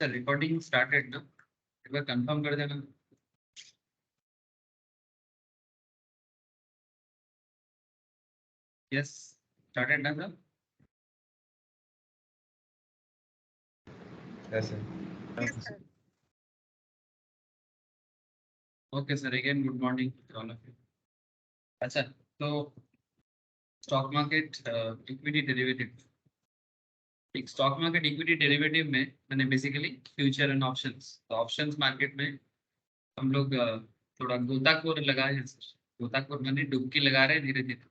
Sir recording started ना, एक बार confirm कर देना। यस, स्टार्टेड ना sir? Yes, sir. Okay sir, again good morning all of you. अच्छा, तो स्टॉक मार्केट इक्विटी डेरिवेटिव, एक स्टॉक मार्केट इक्विटी डेरिवेटिव में मैंने बेसिकली फ्यूचर एंड ऑप्शंस, तो ऑप्शंस मार्केट में हम लोग थोड़ा गोताखोर लगाए हैं सर। गोताखोर मैंने डुबकी लगा रहे हैं धीरे धीरे।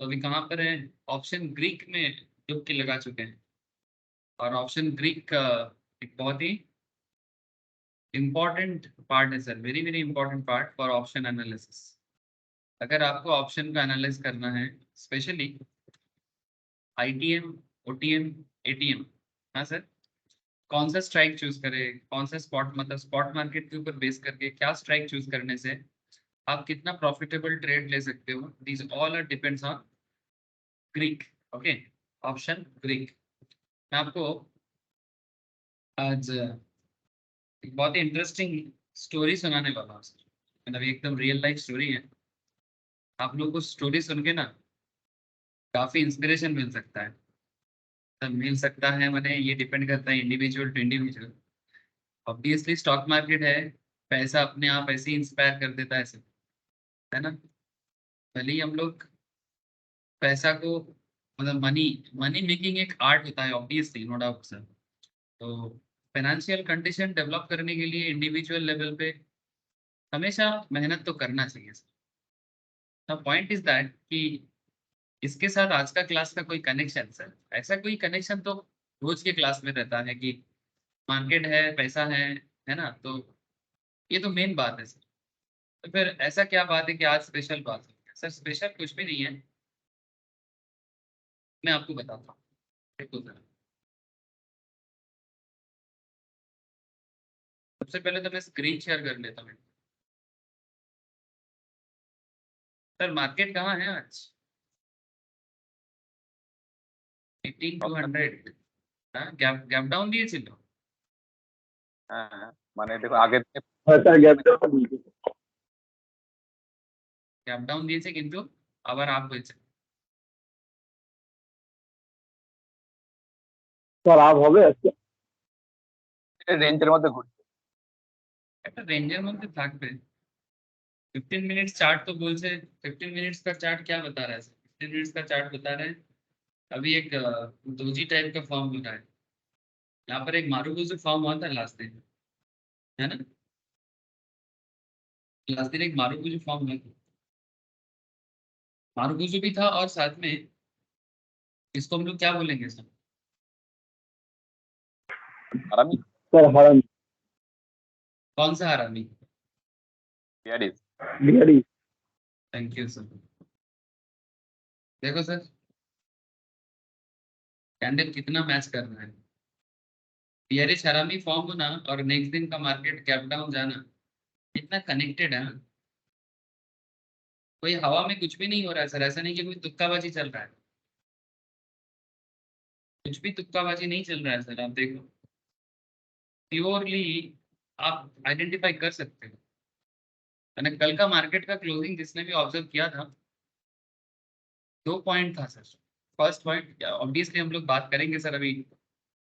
तो अभी कहाँ पर है? ऑप्शन ग्रीक में डुबकी लगा चुके हैं। और ऑप्शन ग्रीक एक बहुत ही इम्पॉर्टेंट पार्ट है sir, very very important part for option analysis. अगर आपको ऑप्शन का एनालाइज करना है, स्पेशली आईटीएम, ओटीएम, एटीएम, हाँ सर, कौन सा स्ट्राइक चूज करें, कौन सा स्पॉट, मतलब स्पॉट मार्केट के ऊपर बेस करके क्या स्ट्राइक चूज करने से आप कितना प्रॉफिटेबल ट्रेड ले सकते हो, these all are depends on Greek. Okay, option Greek. मैं आपको आज एक बहुत ही इंटरेस्टिंग स्टोरी सुनाने वाला हूँ सर। मतलब ये एकदम रियल लाइफ स्टोरी है। आप लोग को स्टोरी सुन के ना काफी इंस्पिरेशन मिल सकता है। तब मिल सकता है, मैंने ये डिपेंड करता है individual to individual. Obviously stock market है, पैसा अपने आप ऐसे ही इंस्पायर कर देता है सब, है ना? भले ही हम लोग पैसा को, मतलब मनी, मनी मेकिंग एक आर्ट होता है ऑब्वियसली, नो डाउट सर। तो फाइनेंशियल कंडीशन डेवलप करने के लिए इंडिविजुअल लेवल पे हमेशा मेहनत तो करना चाहिए sir. The point is that कि इसके साथ आज का क्लास का कोई कनेक्शन सर, ऐसा कोई कनेक्शन तो रोज के क्लास में रहता है कि मार्केट है, पैसा है ना? तो ये तो मेन बात है सर। तो फिर ऐसा क्या बात है कि आज स्पेशल बात है सर? स्पेशल कुछ भी नहीं है, मैं आपको बताता हूँ। देखो सर, सबसे पहले तो मैं स्क्रीन शेयर कर लेता हूँ। सर मार्केट कहाँ है आज? 18,200। हाँ, गैप गैप डाउन दिए लो। হ্যাঁ মানে দেখো আগে থেকে গैप ডাউন দিয়েছে কিন্তু আবার আপ হয়েছে। স্যার আপ হবে আজকে? রেঞ্জের মধ্যে ঘুরছে। একটা রেঞ্জের মধ্যে থাকবে। 15 मिनट्स चार्ट तो बोलছে, 15 मिनट्स का चार्ट क्या बता रहा है सर? 15 मिनट्स का चार्ट बता रहे हैं अभी एक दोजी टाइप का फॉर्म हो रहा है। यहाँ पर एक मारुगुजु फॉर्म हुआ था लास्ट दिन, है ना? लास्ट दिन एक मारुगुजु फॉर्म हुआ था। मारुगुजु भी था और साथ में इसको हम लोग क्या बोलेंगे सर? আর আমি স্যার হারান कौन सा हरामी? বিয়ারিজ বিহারি। Thank you sir. देखो सर, कैंडल कितना मैच कर रहा है। बियरिश हरामी फॉर्म होना और नेक्स्ट दिन का मार्केट गैप डाउन जाना इतना कनेक्टेड है ना। कोई हवा में कुछ भी नहीं हो रहा है सर, ऐसा नहीं कि कोई तुक्काबाजी चल रहा है। कुछ भी तुक्काबाजी नहीं चल रहा है सर, आप देखो प्योरली आप आइडेंटिफाई कर सकते हो। मैंने कल का मार्केट का क्लोजिंग जिसने भी ऑब्जर्व किया था, 2 पॉइंट था सर। फर्स्ट पॉइंट, ऑब्वियसली हम लोग बात करेंगे सर अभी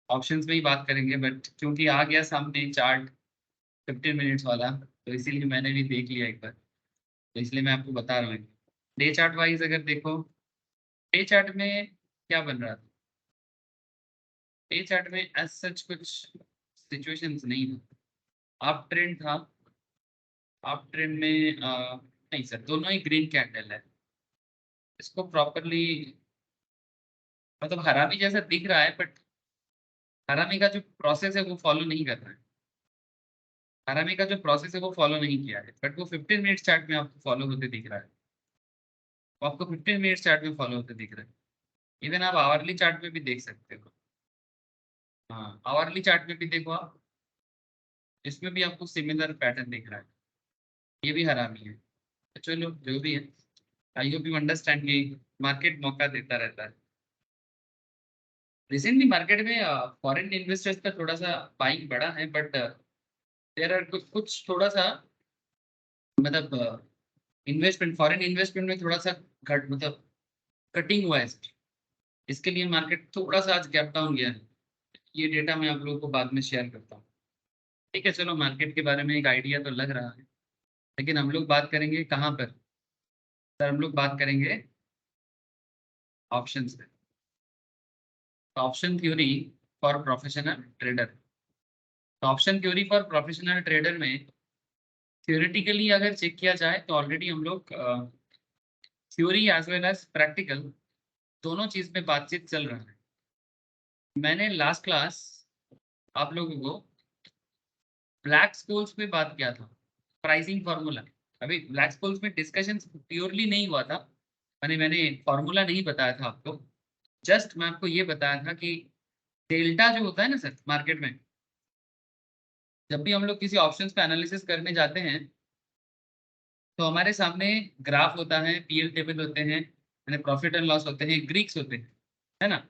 ऑप्शंस में ही बात करेंगे, बट क्योंकि आ गया सामने चार्ट 15 मिनट्स वाला, तो इसीलिए मैंने भी देख लिया एक बार, तो इसलिए मैं आपको बता रहा हूँ। डे चार्ट वाइज अगर देखो, डे चार्ट में क्या बन रहा था? डे चार्ट में एज सच कुछ सिचुएशंस नहीं था। अप ट्रेंड था, अप ट्रेंड में नहीं सर, दोनों ही ग्रीन कैंडल है। इसको प्रॉपरली, मतलब हरामी जैसा दिख रहा है, बट हरामी का जो प्रोसेस है वो फॉलो नहीं कर रहा है। हरामी का जो प्रोसेस है वो फॉलो नहीं किया है, बट वो 15 मिनट चार्ट में आपको फॉलो होते दिख रहा है। वो आपको 15 मिनट चार्ट में फॉलो होते दिख रहा है। इवन आप आवरली चार्ट में भी देख सकते हो। हाँ, आवरली चार्ट में भी देखो आप, इसमें भी आपको सिमिलर पैटर्न दिख रहा है। ये भी हरामी है। तो चलो जो भी है, आई होप यू अंडरस्टैंड कि मार्केट मौका देता रहता है। रिसेंटली मार्केट में फॉरेन इन्वेस्टर्स का थोड़ा सा बाइंग बढ़ा है, बट देयर आर कुछ थोड़ा सा मतलब इन्वेस्टमेंट, फॉरेन इन्वेस्टमेंट में थोड़ा सा घट मतलब कटिंग हुआ है सर। इसके लिए मार्केट थोड़ा सा आज गैप डाउन गया है। ये डेटा मैं आप लोगों को बाद में शेयर करता हूँ। ठीक है, चलो मार्केट के बारे में एक आइडिया तो लग रहा है, लेकिन हम लोग बात करेंगे कहाँ पर सर? हम लोग बात करेंगे ऑप्शन पे। Option theory for professional trader. Option theory for professional trader में थ्योरेटिकली अगर चेक किया जाए तो ऑलरेडी हम लोग theory as well as practical दोनों चीज में बातचीत चल रहा है। मैंने लास्ट क्लास आप लोगों को ब्लैक स्कोल्स पे बात किया था, प्राइसिंग फार्मूला। अभी ब्लैक स्कोल्स में डिस्कशन प्योरली नहीं हुआ था, मैंने फार्मूला नहीं बताया था आपको। जस्ट मैं आपको ये बताया था कि डेल्टा जो होता है ना सर मार्केट में, जब भी हम लोग किसी ऑप्शंस पे एनालिसिस करने जाते हैं तो हमारे सामने ग्राफ होता है, पीएल टेबल होते हैं, प्रॉफिट एंड लॉस होते हैं, ग्रीक्स होते हैं, है ना।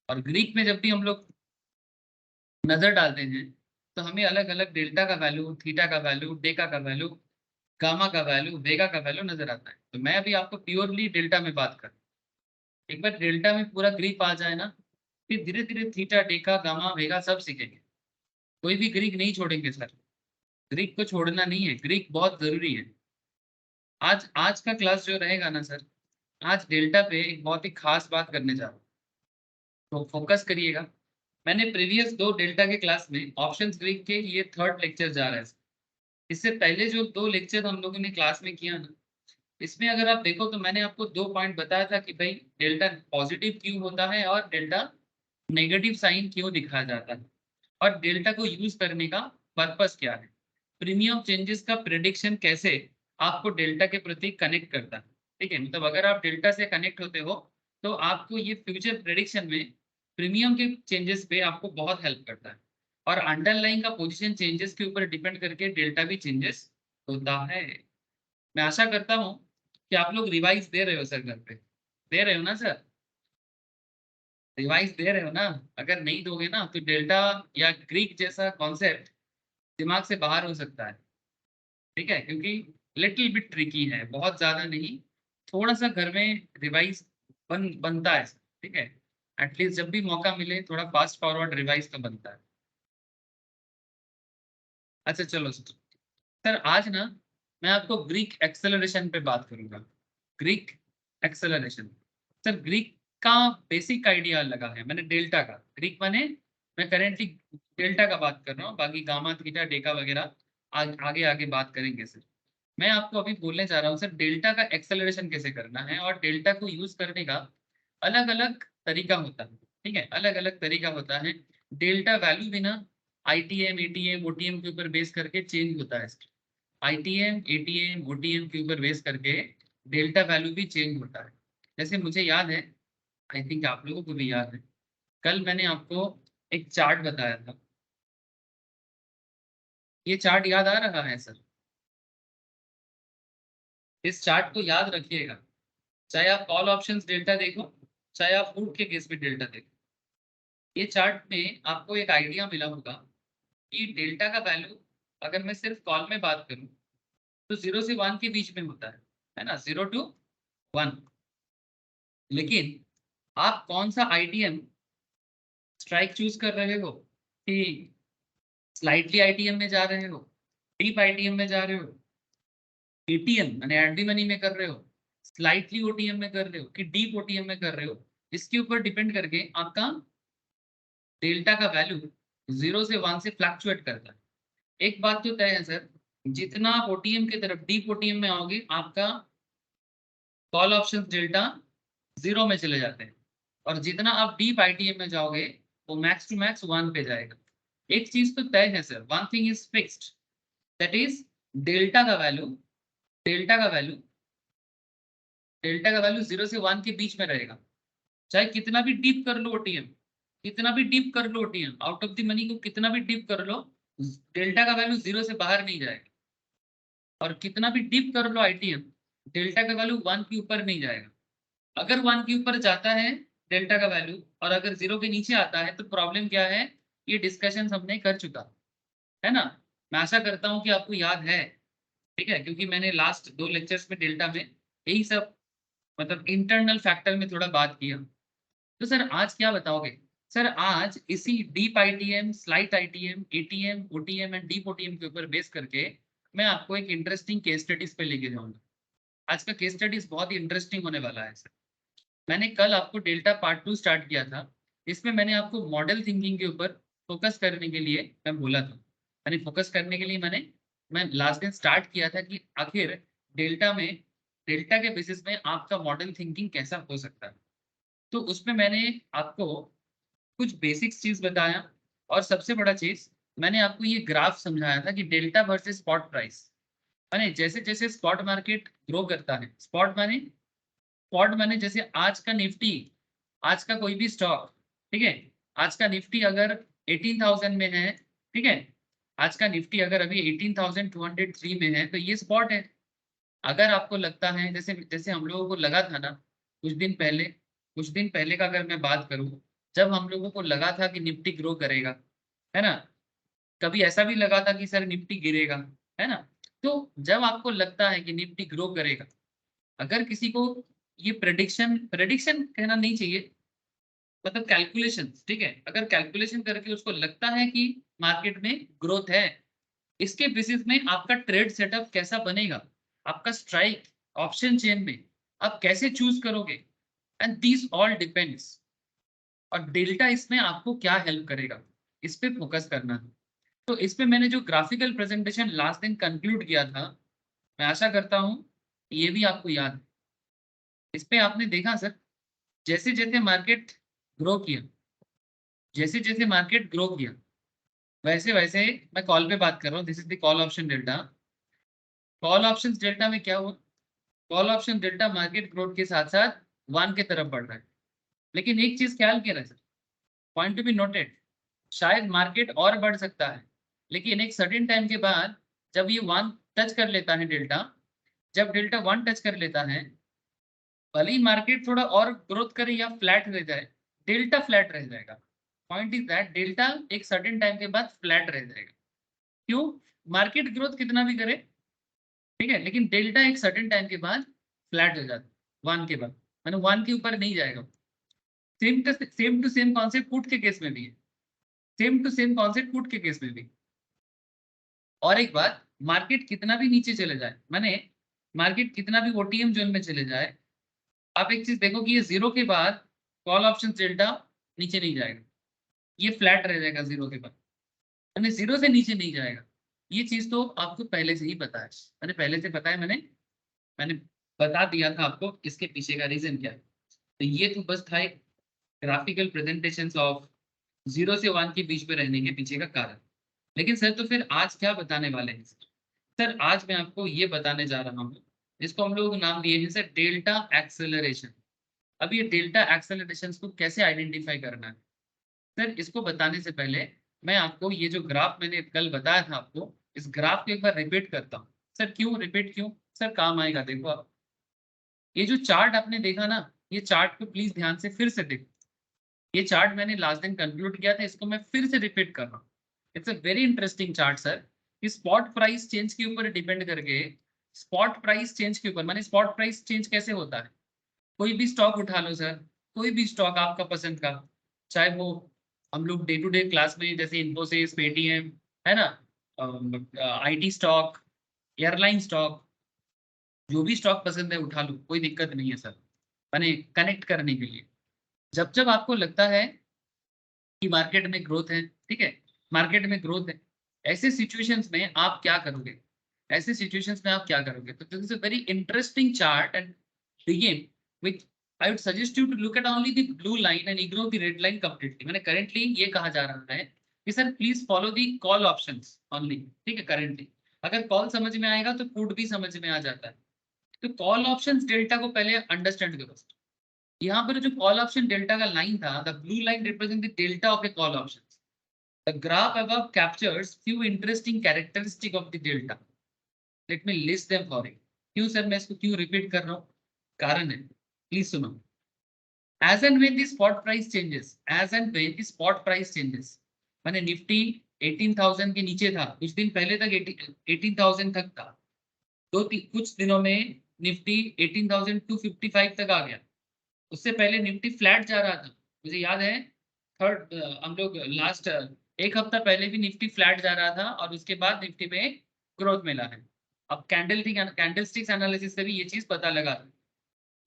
और ग्रीक में जब भी हम लोग नजर डालते हैं तो हमें अलग अलग डेल्टा का वैल्यू, थीटा का वैल्यू, डेका का वैल्यू, गामा का वैल्यू, वेगा का वैल्यू नजर आता है। तो मैं अभी आपको प्योरली डेल्टा में बात कर, एक बार डेल्टा में पूरा ग्रीक आ जाए ना, फिर धीरे धीरे थीटा, डेका, गामा, वेगा सब सीखेंगे। कोई भी ग्रीक नहीं छोड़ेंगे सर, ग्रीक को छोड़ना नहीं है, ग्रीक बहुत जरूरी है। आज आज का क्लास जो रहेगा ना सर, आज डेल्टा पे एक बहुत ही खास बात करने जा रहा हूँ, तो फोकस करिएगा। मैंने प्रीवियस दो डेल्टा के क्लास में ऑप्शंस ग्रीक के ये थर्ड लेक्चर जा रहा है। इससे पहले जो दो लेक्चर हम लोगों ने क्लास में किया ना, इसमें अगर आप देखो तो मैंने आपको दो पॉइंट बताया था कि भाई डेल्टा पॉजिटिव क्यों होता है और डेल्टा नेगेटिव साइन क्यों दिखाया जाता है, और डेल्टा को यूज करने का पर्पस क्या है, प्रीमियम चेंजेस का प्रिडिक्शन कैसे आपको डेल्टा के प्रति कनेक्ट करता है। ठीक है, मतलब अगर आप डेल्टा से कनेक्ट होते हो तो आपको ये फ्यूचर प्रिडिक्शन में प्रीमियम के चेंजेस पे आपको बहुत हेल्प करता है। और अंडरलाइन का पोजीशन चेंजेस के ऊपर डिपेंड करके डेल्टा भी चेंजेस होता है। मैं आशा करता हूँ कि आप लोग रिवाइज दे रहे हो सर, घर पे दे रहे हो ना सर? रिवाइज दे रहे हो ना? अगर नहीं दोगे ना तो डेल्टा या ग्रीक जैसा कॉन्सेप्ट दिमाग से बाहर हो सकता है। ठीक है, क्योंकि लिटिल बिट ट्रिकी है, बहुत ज्यादा नहीं, थोड़ा सा घर में रिवाइज बनता है। ठीक है, एटलीस्ट जब भी मौका मिले थोड़ा फास्ट फॉरवर्ड रिवाइज तो बनता है। अच्छा चलो सर, आज ना मैं आपको ग्रीक एक्सेलरेशन पे बात करूंगा। Greek acceleration. सर ग्रीक का बेसिक आइडिया लगा है मैंने डेल्टा का, ग्रीक माने मैं करेंटली डेल्टा का बात कर रहा हूँ, बाकी गामा, थीटा, डेका वगैरह आगे आगे बात करेंगे सर। मैं आपको अभी बोलने जा रहा हूँ सर डेल्टा का एक्सेलरेशन कैसे करना है, और डेल्टा को यूज करने का अलग अलग तरीका होता है। ठीक है, अलग अलग तरीका होता है। डेल्टा वैल्यू भी ना आईटीएम, एटीएम, ओटीएम के ऊपर बेस करके चेंज होता है। आईटीएम, एटीएम, ओटीएम के ऊपर बेस करके डेल्टा वैल्यू भी चेंज होता है। जैसे मुझे याद है, आई थिंक आप लोगों को भी याद है, कल मैंने आपको एक चार्ट बताया था। ये चार्ट याद आ रहा है सर? इस चार्ट को याद रखिएगा, चाहे आप कॉल ऑप्शंस डेल्टा देखो, चाहे आप फूड के केस में डेल्टा देखो। ये चार्ट में आपको एक आइडिया मिला होगा कि डेल्टा का वैल्यू अगर मैं सिर्फ कॉल में बात करूं तो 0 से 1 के बीच में होता है ना, 0 to 1। लेकिन आप कौन सा आईटीएम स्ट्राइक चूज कर रहे हो, कि स्लाइटली आईटीएम में जा रहे हो, डीप आईटीएम में जा रहे हो, एटीएम यानी एंटी मनी में कर रहे हो, स्लाइटली ओटीएम में कर रहे हो, कि डीप ओटीएम में कर रहे हो, इसके ऊपर डिपेंड करके आपका डेल्टा का वैल्यू 0 से 1 से फ्लक्चुएट करता है। एक बात तो तय है सर, जितना आप ओटीएम की तरफ, डीप ओटीएम में आओगे, आपका कॉल ऑप्शन डेल्टा 0 में चले जाते हैं, और जितना आप डीप आईटीएम में जाओगे वो मैक्स टू मैक्स 1 पे जाएगा। एक चीज तो तय है sir, one thing is fixed, that is delta का वैल्यू, डेल्टा का वैल्यू डेल्टा का वैल्यू 0 से 1 के बीच में रहेगा। चाहे कितना भी डीप कर लो ओटीएम, कितना भी डीप कर लो OTM, out of the money को कितना भी डीप कर लो, डेल्टा का वैल्यू 0 से बाहर नहीं जाएगा। और कितना भी डीप कर लो आईटीएम, डेल्टा का वैल्यू 1 के ऊपर नहीं जाएगा। अगर 1 के ऊपर जाता है डेल्टा का वैल्यू, और अगर 0 के नीचे आता है तो प्रॉब्लम क्या है, ये डिस्कशन हमने कर चुका है ना। मैं आशा करता हूँ कि आपको याद है, ठीक है, क्योंकि मैंने लास्ट 2 लेक्चर्स में डेल्टा में यही सब मतलब इंटरनल फैक्टर में थोड़ा बात किया। तो सर आज क्या बताओगे? सर आज इसी deep ITM, slight ITM, ATM, OTM and deep OTM के ऊपर बेस करके मैं आपको एक इंटरेस्टिंग केस स्टडीज पे लेके जाऊंगा। आज का केस स्टडीज बहुत ही इंटरेस्टिंग होने वाला है सर। मैंने कल आपको डेल्टा पार्ट 2 स्टार्ट किया था, इसमें मैंने आपको मॉडल थिंकिंग के ऊपर फोकस करने के लिए मैं बोला था। मैंने फोकस करने के लिए मैं लास्ट दिन स्टार्ट किया था कि आखिर डेल्टा में, डेल्टा के बेसिस में आपका मॉडल थिंकिंग कैसा हो सकता है। तो उसमें मैंने आपको कुछ बेसिक्स चीज बताया, और सबसे बड़ा चीज मैंने आपको ये ग्राफ समझाया था कि डेल्टा वर्सेस स्पॉट प्राइस। माने जैसे जैसे स्पॉट मार्केट ग्रो करता है, स्पॉट माने जैसे आज का निफ्टी, आज का कोई भी स्टॉक, ठीक है, आज का निफ्टी अगर 18,000 में है, ठीक है, आज का निफ्टी अगर अभी 18,203 में है तो ये स्पॉट है। अगर आपको लगता है, जैसे जैसे हम लोगों को लगा था ना कुछ दिन पहले का अगर मैं बात करूं, जब हम लोगों को लगा था कि निफ्टी ग्रो करेगा, है ना, कभी ऐसा भी लगा था कि सर निफ्टी गिरेगा, है ना। तो जब आपको लगता है कि निफ्टी ग्रो करेगा, अगर किसी को ये प्रेडिक्शन प्रेडिक्शन कहना नहीं चाहिए, मतलब कैलकुलेशन, ठीक है, अगर कैलकुलेशन करके उसको लगता है कि मार्केट में ग्रोथ है, इसके बेसिस में आपका ट्रेड सेटअप कैसा बनेगा, आपका स्ट्राइक ऑप्शन चेन में आप कैसे चूज करोगे, एंड दिस ऑल डिपेंड्स। और डेल्टा इसमें आपको क्या हेल्प करेगा, इस पे फोकस करना है। तो इस पे मैंने जो ग्राफिकल प्रेजेंटेशन लास्ट दिन कंक्लूड किया था, मैं आशा करता हूँ ये भी आपको याद है। इस पे आपने देखा सर, जैसे जैसे मार्केट ग्रो किया, जैसे जैसे मार्केट ग्रो किया, वैसे वैसे, मैं कॉल पे बात कर रहा हूँ, this is the call option delta. Call option delta में क्या हुआ, call option delta market growth के साथ साथ 1 की तरफ बढ़ रहा है। लेकिन एक चीज ख्याल किया sir, point to be noted, शायद मार्केट और बढ़ सकता है, लेकिन एक सर्टेन टाइम के बाद जब ये 1 टच कर लेता है डेल्टा, जब डेल्टा 1 टच कर लेता है, भले ही मार्केट थोड़ा और ग्रोथ करे या फ्लैट रह जाए, डेल्टा फ्लैट रह जाएगा। पॉइंट इज दैट डेल्टा एक सर्टेन टाइम के बाद फ्लैट रह जाएगा। क्यों? मार्केट ग्रोथ कितना भी करे, ठीक है, लेकिन डेल्टा एक सर्टेन टाइम के बाद फ्लैट हो जाता है, 1 के बाद, मैंने 1 के ऊपर नहीं जाएगा। Same to same concept put के केस में भी है, same to same concept put के केस में भी। और एक बात, मार्केट कितना भी नीचे चले जाए, मैंने मार्केट कितना भी ओटीएम जोन में चले जाए, आप एक चीज देखो कि ये 0 के बाद कॉल ऑप्शन डेल्टा नीचे नहीं जाएगा, ये फ्लैट रह जाएगा 0 के बाद, मैंने 0 से नीचे नहीं जाएगा। ये चीज तो आपको पहले से ही पता है, मैंने पहले से पता है, मैंने बता दिया था आपको इसके पीछे का रीजन क्या है। तो ये तो बस था एक ग्राफिकल प्रेजेंटेशन ऑफ 0 से 1 के बीच में रहने के पीछे का कारण। लेकिन सर तो फिर आज क्या बताने वाले हैं सर? आज मैं आपको ये बताने जा रहा हूँ, जिसको हम लोग नाम दिए हैं सर डेल्टा एक्सेलरेशन। अब ये डेल्टा एक्सेलरेशन को कैसे आइडेंटिफाई करना है सर, इसको बताने से पहले मैं आपको ये जो ग्राफ मैंने कल बताया था आपको, इस ग्राफ को एक बार रिपीट करता हूँ। सर क्यों रिपीट, क्यों सर? काम आएगा, देखो आप ये जो चार्ट आपने देखा ना, ये चार्ट को प्लीज ध्यान से फिर से देखो। ये चार्ट मैंने लास्ट दिन कंक्लूड किया था, इसको मैं फिर से रिपीट कर रहा हूँ। It's a very interesting chart sir. कि स्पॉट प्राइस चेंज के ऊपर डिपेंड करके, स्पॉट प्राइस चेंज के ऊपर, माने स्पॉट प्राइस चेंज कैसे होता है, कोई भी स्टॉक उठा लो सर, कोई भी स्टॉक आपका पसंद का, चाहे वो हम लोग डे टू डे क्लास में जैसे इन्फोसिस, पेटीएम, है ना, आईटी स्टॉक, एयरलाइन स्टॉक, जो भी स्टॉक पसंद है उठा लो, कोई दिक्कत नहीं है सर, मैंने कनेक्ट करने के लिए। जब जब आपको लगता है कि मार्केट में ग्रोथ है, ठीक है, मार्केट में ग्रोथ है, ऐसे सिचुएशंस में आप क्या करोगे, ऐसे सिचुएशंस में आप क्या करोगे? तो this is a very interesting chart and begin with, I would suggest you to look at only the blue line and ignore the red line completely। मैंने currently ये कहा जा रहा है कि sir please follow the call options only, ठीक है। Currently अगर कॉल समझ में आएगा तो पुट भी समझ में आ जाता है। तो कॉल ऑप्शंस डेल्टा को पहले अंडरस्टैंड करो। यहाँ पर जो कॉल ऑप्शन डेल्टा का लाइन था, the blue line represent the delta of A call option. The graph above captures few interesting characteristic of the delta। Let me list them for you. क्यों sir मैं इसको क्यों repeat कर रहा हूँ, कारण है, प्लीज सुनो। As and when the spot price changes, as and when the spot price changes, माने निफ्टी 18,000 के नीचे था, कुछ दिन पहले तक 18,000 तक था, कुछ दिनों में निफ्टी 18,255 तक आ गया। उससे पहले निफ्टी फ्लैट जा रहा था, मुझे याद है थर्ड हम लोग लास्ट एक हफ्ता पहले भी निफ्टी फ्लैट जा रहा था और उसके बाद निफ्टी में ग्रोथ मिला है। अब कैंडलस्टिक्स एनालिसिस से भी ये चीज पता लगा।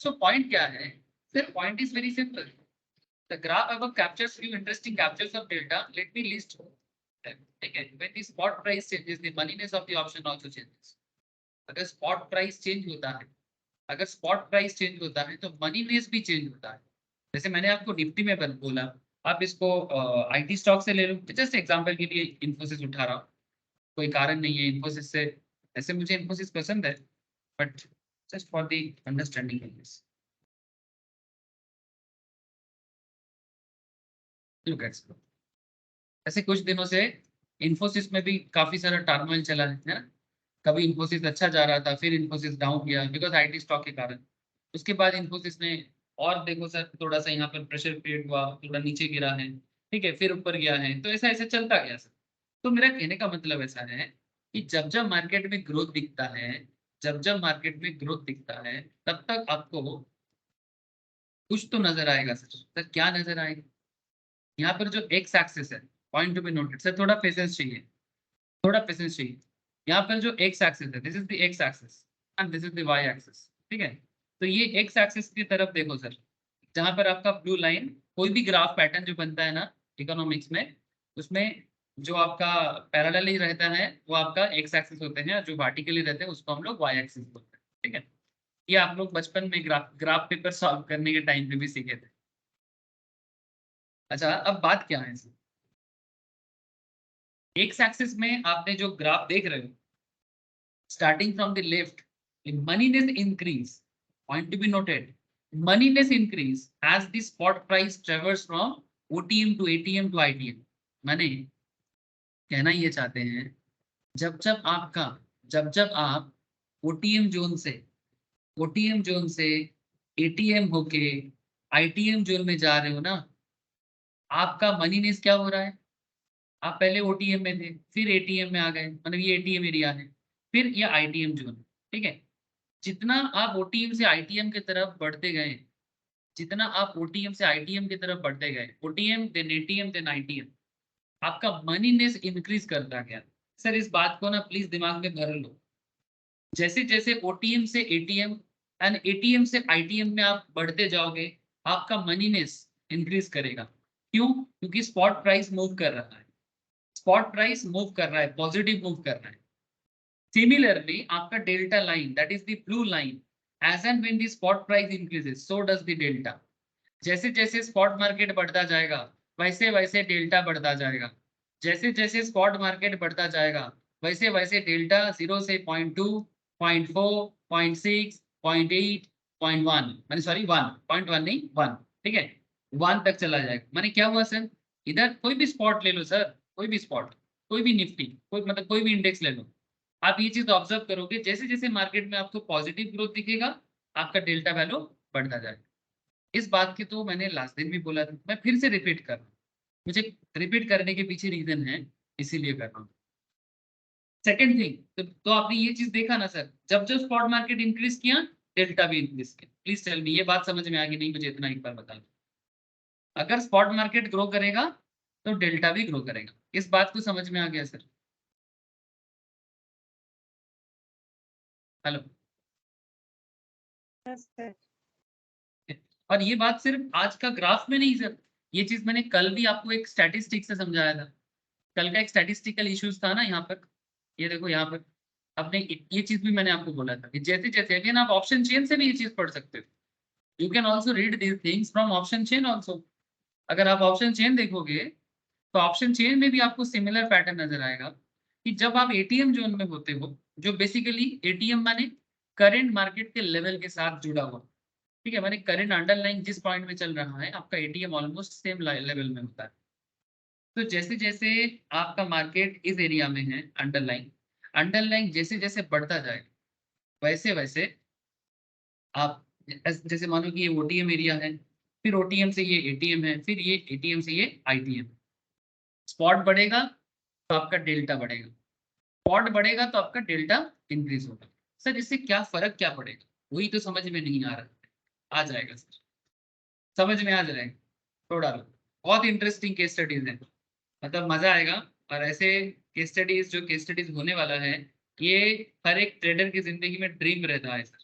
सो पॉइंट क्या है sir? Point is very simple. The graph above captures few interesting captures of data. Let me list them. Again, when the spot price changes, the moneyness of the option also changes. अगर spot price change होता है, अगर spot price change होता है तो मनीनेस भी change होता है। जैसे मैंने आपको निफ्टी में बोला, आप इसको आईटी स्टॉक से ले लो, जस्ट एग्जांपल के लिए इन्फोसिस उठा रहा हूँ, कोई कारण नहीं है इन्फोसिस से, ऐसे मुझे इन्फोसिस पसंद है, but just for the understanding of this. Look at, ऐसे कुछ दिनों से इन्फोसिस में भी काफी सारा टर्मोइल चला है ना। कभी इन्फोसिस अच्छा जा रहा था, फिर इन्फोसिस डाउन किया बिकॉज आईटी स्टॉक के कारण। उसके बाद इन्फोसिस ने, और देखो सर थोड़ा सा यहाँ पर प्रेशर क्रिएट हुआ, थोड़ा नीचे गिरा है, ठीक है, फिर ऊपर गया है, तो ऐसा ऐसा चलता गया सर। तो मेरा कहने का मतलब ऐसा है कि जब जब मार्केट में ग्रोथ दिखता है, जब जब मार्केट में ग्रोथ दिखता है, तब तक आपको कुछ तो नजर आएगा सर। सर क्या नजर आएगा? यहाँ पर जो एक्स एक्सिस है, point to be noted sir, थोड़ा पेशेंस चाहिए, थोड़ा पेशेंस चाहिए। यहाँ पर जो एक्स एक्सिस है, this is the X axis and this is the Y axis, ठीक है। तो ये एक्स एक्सिस की तरफ देखो सर, जहां पर आपका ब्लू लाइन, कोई भी ग्राफ पैटर्न जो बनता है ना इकोनॉमिक्स में, उसमें जो आपका पैरेलली रहता है वो आपका एक्स एक्सिस होते हैं, जो वर्टिकली रहते हैं उसको हम लोग वाई एक्सिस बोलते हैं, ठीक है। ये आप लोग बचपन में ग्राफ पेपर सॉल्व करने के टाइम पे भी सीखे थे। अच्छा, अब बात क्या है इसमें? एक्स एक्सिस में आपने जो ग्राफ देख रहे हो, starting from the left, the moneyness increase, point to be noted, moneyness increase as the spot price travels from OTM to ATM to ITM। माने कहना ये चाहते हैं, जब जब आप OTM जोन से ATM होके ITM जोन में जा रहे हो ना, आपका मनीनेस क्या हो रहा है? आप पहले ओटीएम में थे, फिर एटीएम में आ गए, मतलब ये एटीएम एरिया है, फिर ये आईटीएम जोन, ठीक है। जितना आप ओटीएम से आईटीएम की तरफ बढ़ते गए, जितना आप ओटीएम से आईटीएम की तरफ बढ़ते गए, OTM then ATM then ITM, आपका मनीनेस इंक्रीज करता गया। सर इस बात को ना प्लीज दिमाग में भर लो। जैसे जैसे ओटीएम से एटीएम एंड एटीएम से आईटीएम में आप बढ़ते जाओगे, आपका मनीनेस इंक्रीज करेगा। क्यों? क्योंकि स्पॉट प्राइस मूव कर रहा है, स्पॉट प्राइस मूव कर रहा है, पॉजिटिव मूव कर रहा है। सिमिलरली आपका delta line, that is the blue line, as and when the spot price increases so does the delta. जैसे जैसे स्पॉट मार्केट बढ़ता जाएगा, वैसे वैसे डेल्टा बढ़ता जाएगा। जैसे जैसे स्पॉट मार्केट बढ़ता जाएगा, वैसे वैसे डेल्टा 0 से 0.2, 0.4, 0.6, 0.8, 0.1, मैंने सॉरी 1.1 नहीं 1, ठीक है, 1 तक चला जाएगा। मैंने क्या हुआ सर? इधर कोई भी स्पॉट ले लो सर, कोई भी स्पॉट, कोई भी निफ्टी, कोई मतलब कोई भी इंडेक्स ले लो, आप ये चीज ऑब्जर्व करोगे, जैसे जैसे मार्केट में आपको पॉजिटिव ग्रोथ दिखेगा, आपका डेल्टा वैल्यू बढ़ता जाएगा। इस बात की तो मैंने लास्ट दिन भी बोला था, मैं फिर से रिपीट कर रहा हूँ, मुझे रिपीट करने के पीछे रीजन है, इसीलिए कर रहा हूँ। सेकेंड थिंग, तो आपने ये चीज देखा ना सर, जब जब स्पॉट मार्केट इंक्रीज किया, डेल्टा भी इंक्रीज किया। प्लीज टेल मी, ये बात समझ में आ गई नहीं? मुझे इतना एक बार बता दो। अगर स्पॉट मार्केट ग्रो करेगा तो डेल्टा भी ग्रो करेगा। इस बात को समझ में आ गया सर? हेलो? और ये बात सिर्फ आज का ग्राफ में नहीं सर, ये चीज मैंने कल भी आपको एक स्टैटिस्टिक्स से समझाया था। कल का एक स्टैटिस्टिकल इश्यूज था ना यहाँ पर, ये देखो यहाँ पर आपने ये चीज भी मैंने आपको बोला था कि जैसे जैसे अगेन आप ऑप्शन चेन से भी ये चीज पढ़ सकते हो। You can also read these things from option chain also. अगर आप ऑप्शन चेन देखोगे तो ऑप्शन चेन में भी आपको सिमिलर पैटर्न नजर आएगा कि जब आप एटीएम जोन में होते हो, जो बेसिकली एटीएम माने करंट मार्केट के लेवल के साथ जुड़ा हुआ, ठीक है, माने करंट अंडरलाइन जिस पॉइंट में चल रहा है, आपका एटीएम ऑलमोस्ट सेम लेवल में होता है। तो जैसे जैसे आपका मार्केट इस एरिया में है, अंडरलाइन अंडरलाइन जैसे जैसे बढ़ता जाए, वैसे वैसे आप जैसे मानो कि ये ओटीएम एरिया है, फिर ओटीएम से ये एटीएम है, फिर ये एटीएम से ये आईटीएम। स्पॉट बढ़ेगा तो आपका डेल्टा बढ़ेगा, स्पॉट बढ़ेगा तो आपका डेल्टा इंक्रीज होगा। सर इससे क्या फर्क क्या पड़ेगा, वही तो समझ में नहीं आ रहा। आ जाएगा सर, समझ में आ जाएगा थोड़ा। बहुत इंटरेस्टिंग केस स्टडीज है, मतलब मजा आएगा। और ऐसे केस स्टडीज, जो केस स्टडीज होने वाला है, ये हर एक ट्रेडर की जिंदगी में ड्रीम रहता है सर,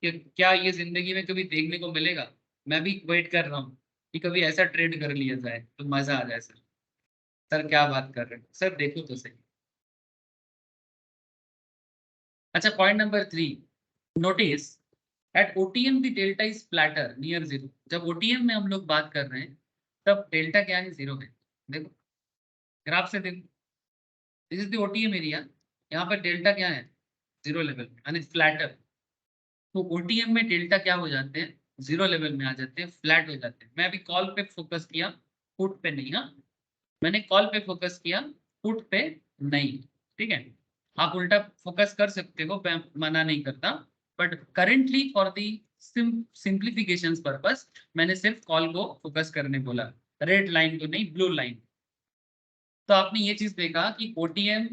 कि क्या ये जिंदगी में कभी देखने को मिलेगा। मैं भी वेट कर रहा हूँ कि कभी ऐसा ट्रेड कर लिया जाए तो मजा आ जाए सर। सर क्या बात कर रहे हैं सर, देखो तो सही। अच्छा, point number 3, notice at OTM the delta is flatter near zero. जब ओटीएम में हम लोग बात कर रहे हैं तब डेल्टा क्या है, जीरो है। देखो ग्राफ से देखो, this is the OTM area, यहाँ पर डेल्टा क्या है, जीरो लेवल यानी फ्लैटर। तो ओटीएम में डेल्टा क्या हो जाते हैं, जीरो लेवल में आ जाते हैं, फ्लैट हो जाते हैं। मैं अभी कॉल पे फोकस किया, पुट पे नहीं। हाँ, मैंने कॉल पे फोकस किया, पुट पे नहीं। ठीक है, आप उल्टा फोकस कर सकते हो, मैं मना नहीं करता, but currently for the simplification purpose मैंने सिर्फ कॉल को फोकस करने बोला, रेड लाइन को नहीं, ब्लू लाइन। तो आपने ये चीज देखा कि OTM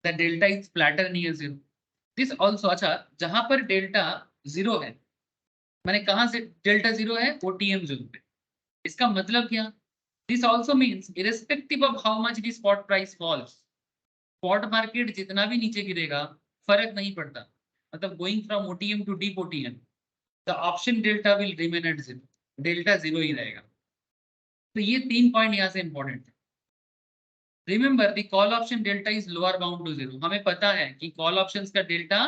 the delta is flatter near zero, this also. अच्छा, जहां पर डेल्टा जीरो है, मैंने कहा से डेल्टा जीरो है, ओटीएम जोन पे, इसका मतलब क्या, this also means irrespective of how much the spot price falls, spot market जितना भी नीचे गिरेगा फर्क नहीं पड़ता, मतलब going from OTM to deep OTM the option delta will remain at zero, delta zero ही रहेगा। तो ये 3 पॉइंट यहाँ से इंपॉर्टेंट है। Remember the call option delta is lower bound to zero, हमें पता है कि कॉल ऑप्शंस का डेल्टा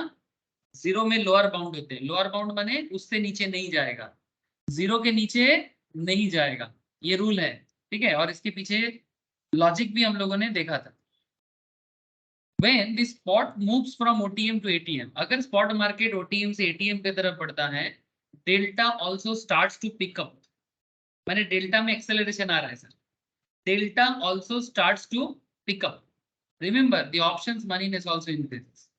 जीरो में लोअर बाउंड होते हैं। लोअर बाउंड माने उससे नीचे नहीं जाएगा, जीरो के नीचे नहीं जाएगा, ये रूल है। ठीक है, और इसके पीछे लॉजिक भी हम लोगों ने देखा था। When the spot moves from OTM to ATM, अगर स्पॉट मार्केट OTM से ATM की तरफ बढ़ता है, delta also starts to pick up. मैंने डेल्टा में एक्सेलरेशन आ रहा है sir, delta also starts to pick up. Remember the options moneyness also increases.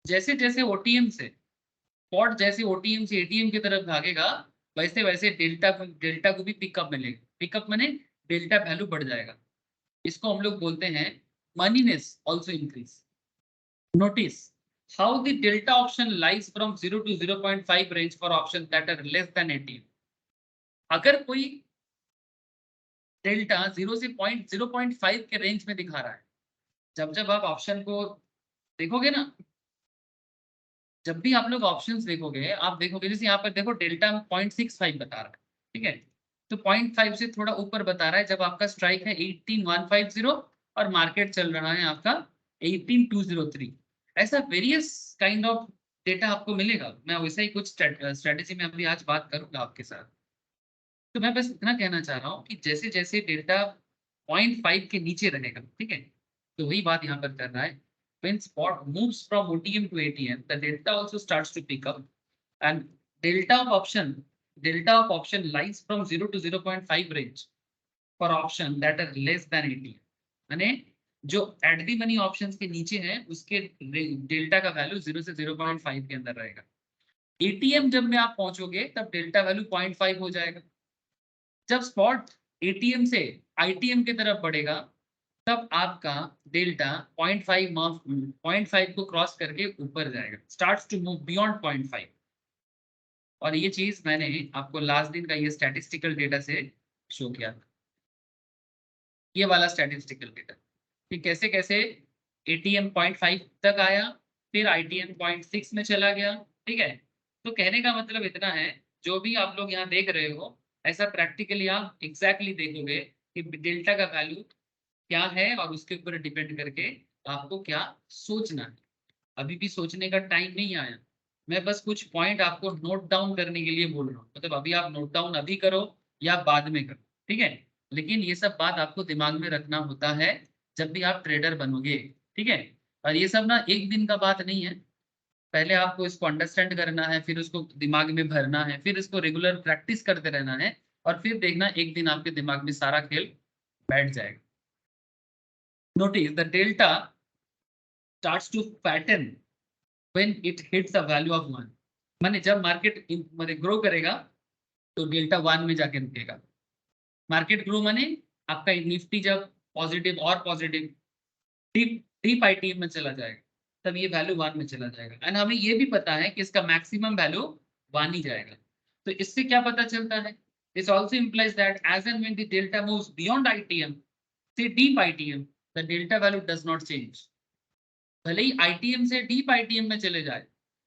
जैसे जैसे ओटीएम से स्पॉट, जैसे ओटीएम से एटीएम की तरफ भागेगा, वैसे वैसे डेल्टा को भी पिकअप मिलेगा। पिकअप माने डेल्टा वैल्यू बढ़ जाएगा, इसको हम लोग बोलते हैं moneyness also increase. Notice how the delta option lies from 0 to 0.5 range for options that are less than 18. अगर कोई डेल्टा 0 से 0.5 के रेंज में दिखा रहा है, जब जब आप ऑप्शन को देखोगे ना, जब भी आप लोग ऑप्शंस देखोगे, आप देखोगे जैसे यहाँ पर देखो डेल्टा 0.65 बता रहा है। ठीक है, तो 0.5 से थोड़ा ऊपर बता रहा है जब आपका स्ट्राइक है 18150 और मार्केट चल रहा है आपका 18203। ऐसा वेरियस काइंड ऑफ डेटा आपको मिलेगा। मैं वैसा ही कुछ स्ट्रेटेजी में अभी आज बात करूंगा आपके साथ। तो मैं बस इतना कहना चाह रहा हूँ कि जैसे जैसे डेल्टा 0.5 के नीचे रहेगा, ठीक है, तो वही बात यहाँ पर कर रहा है। When spot moves from OTM to ATM, the delta also starts to pick up, and delta of option lies from 0 to 0.5 range for option that are less than ATM. माने जो एट दी मनी ऑप्शंस के नीचे हैं उसके delta का value 0 से 0.5 के अंदर रहेगा। एटीएम जब में आप पहुंचोगे तब डेल्टा वैल्यू 0.5 हो जाएगा। जब स्पॉट एटीएम से आईटीएम की तरफ बढ़ेगा तब आपका डेल्टा 0.5 को क्रॉस करके ऊपर जाएगा, स्टार्ट्स टू मूव बियॉन्ड 0.5। और ये चीज मैंने आपको लास्ट दिन का ये स्टैटिस्टिकल डेटा से शो किया था, ये वाला स्टैटिस्टिकल डेटा कि कैसे कैसे एटीएम 0.5 तक आया, फिर आईटीएम 0.6 में चला गया। ठीक है, तो कहने का मतलब इतना है, जो भी आप लोग यहाँ देख रहे हो ऐसा प्रैक्टिकली आप एग्जैक्टली देखोगे कि डेल्टा का वैल्यू क्या है और उसके ऊपर डिपेंड करके आपको क्या सोचना है। अभी भी सोचने का टाइम नहीं आया, मैं बस कुछ पॉइंट आपको नोट डाउन करने के लिए बोल रहा हूँ। मतलब अभी आप नोट डाउन अभी करो या बाद में करो, ठीक है, लेकिन ये सब बात आपको दिमाग में रखना होता है जब भी आप ट्रेडर बनोगे। ठीक है, और ये सब ना एक दिन का बात नहीं है, पहले आपको इसको अंडरस्टैंड करना है, फिर उसको दिमाग में भरना है, फिर इसको रेगुलर प्रैक्टिस करते रहना है, और फिर देखना एक दिन आपके दिमाग में सारा खेल बैठ जाएगा। Notice the delta starts to fatten when it hits a value of 1। माने जब मार्केट माने ग्रो करेगा तो डेल्टा 1 में जाके रुकेगा। मार्केट ग्रो माने आपका निफ्टी जब पॉजिटिव और पॉजिटिव डीप आईटीएम में चला जाएगा तब ये वैल्यू 1 में चला जाएगा। एंड हमें ये भी पता है कि इसका मैक्सिमम वैल्यू 1 ही जाएगा। तो इससे क्या पता चलता है, this also implies that as and when the delta moves beyond ITM से deep ITM the delta value does not change. भले ही आईटीएम से डीप आईटीएम में चले जाए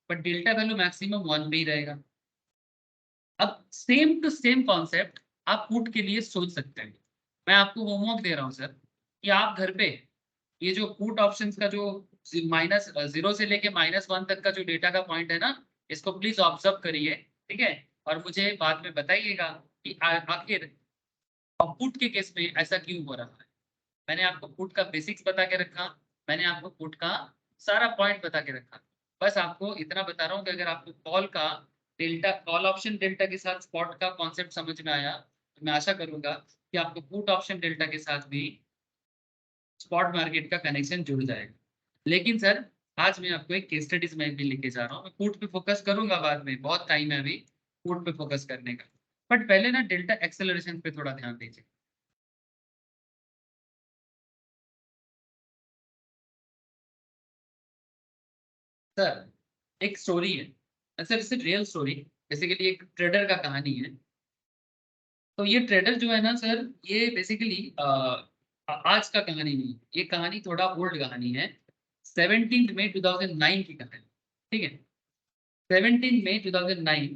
बट डेल्टा वैल्यू मैक्सिमम 1 पे ही रहेगा। अब सेम टू सेम कॉन्सेप्ट आप पुट के लिए सोच सकते हैं। मैं आपको होमवर्क दे रहा हूं सर कि आप घर पे ये जो पुट ऑप्शंस का जो -0 से लेके -1 तक का जो डेटा का पॉइंट है ना, इसको प्लीज ऑब्जर्व करिए, ठीक है। और मुझे बाद में बताइएगा कि आखिर पुट के केस में ऐसा क्यों हो रहा है। मैंने आपको पुट का बेसिक्स बता के रखा, मैंने आपको पुट का सारा पॉइंट बता के रखा। बस आपको इतना बता रहा हूँ कि अगर आपको कॉल ऑप्शन डेल्टा के साथ स्पॉट का कॉन्सेप्ट समझ में आया तो मैं आशा करूंगा कि आपको पुट ऑप्शन डेल्टा के साथ भी स्पॉट मार्केट का कनेक्शन जुड़ जाएगा। लेकिन सर आज मैं आपको एक केस स्टडीज में भी लेके जा रहा हूँ। मैं पुट पे फोकस करूंगा बाद में, बहुत टाइम है अभी पुट पे फोकस करने का, बट पहले ना डेल्टा एक्सेलरेशन पे थोड़ा ध्यान दीजिए। सर एक स्टोरी है सर, इससे रियल स्टोरी, बेसिकली एक ट्रेडर का कहानी है। तो ये ट्रेडर जो है ना सर, ये बेसिकली आज का कहानी नहीं, ये कहानी थोड़ा ओल्ड कहानी है। 17 मई 2009 की कहानी, ठीक है। 17 मई 2009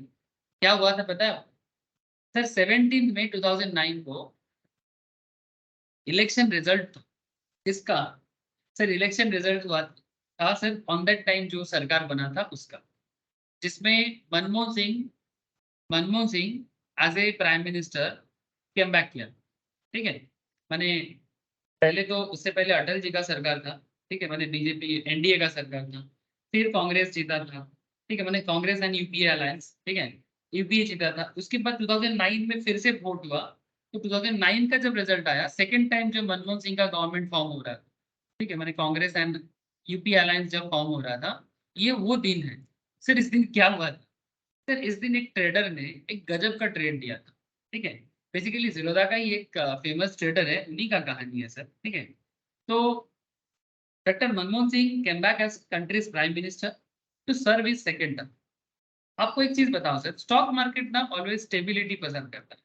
क्या हुआ था पता है सर? 17 मई 2009 को इलेक्शन रिजल्ट किसका? सर इलेक्शन रिजल्ट हुआ था सर ऑन दैट टाइम जो सरकार बना था उसका, जिसमें Manmohan Singh as a prime minister came back किया, ठीक है। मैंने पहले तो उससे पहले अटल जी का सरकार था, ठीक है, मैंने बीजेपी एनडीए का सरकार था, फिर कांग्रेस जीता था, ठीक है, मैंने कांग्रेस एंड यूपीए अलायंस, ठीक है, यूपीए जीता था। उसके बाद 2009 में फिर से वोट हुआ, तो 2009 का जब रिजल्ट आया, सेकेंड टाइम जब मनमोहन सिंह का गवर्नमेंट फॉर्म हो रहा था, ठीक है, मैंने कांग्रेस एंड यूपी अलायंस जब फॉर्म हो रहा था, ये वो दिन है सर। इस दिन क्या हुआ था सर? इस दिन एक ट्रेडर ने एक गजब का ट्रेड दिया था, ठीक है। बेसिकली जिरोदा का ही एक फेमस ट्रेडर है, उन्हीं का कहानी है सर, ठीक है। तो doctor Manmohan Singh came back as country's prime minister to serve his second term. आपको एक चीज बताओ सर, स्टॉक मार्केट ना ऑलवेज स्टेबिलिटी पसंद करता है।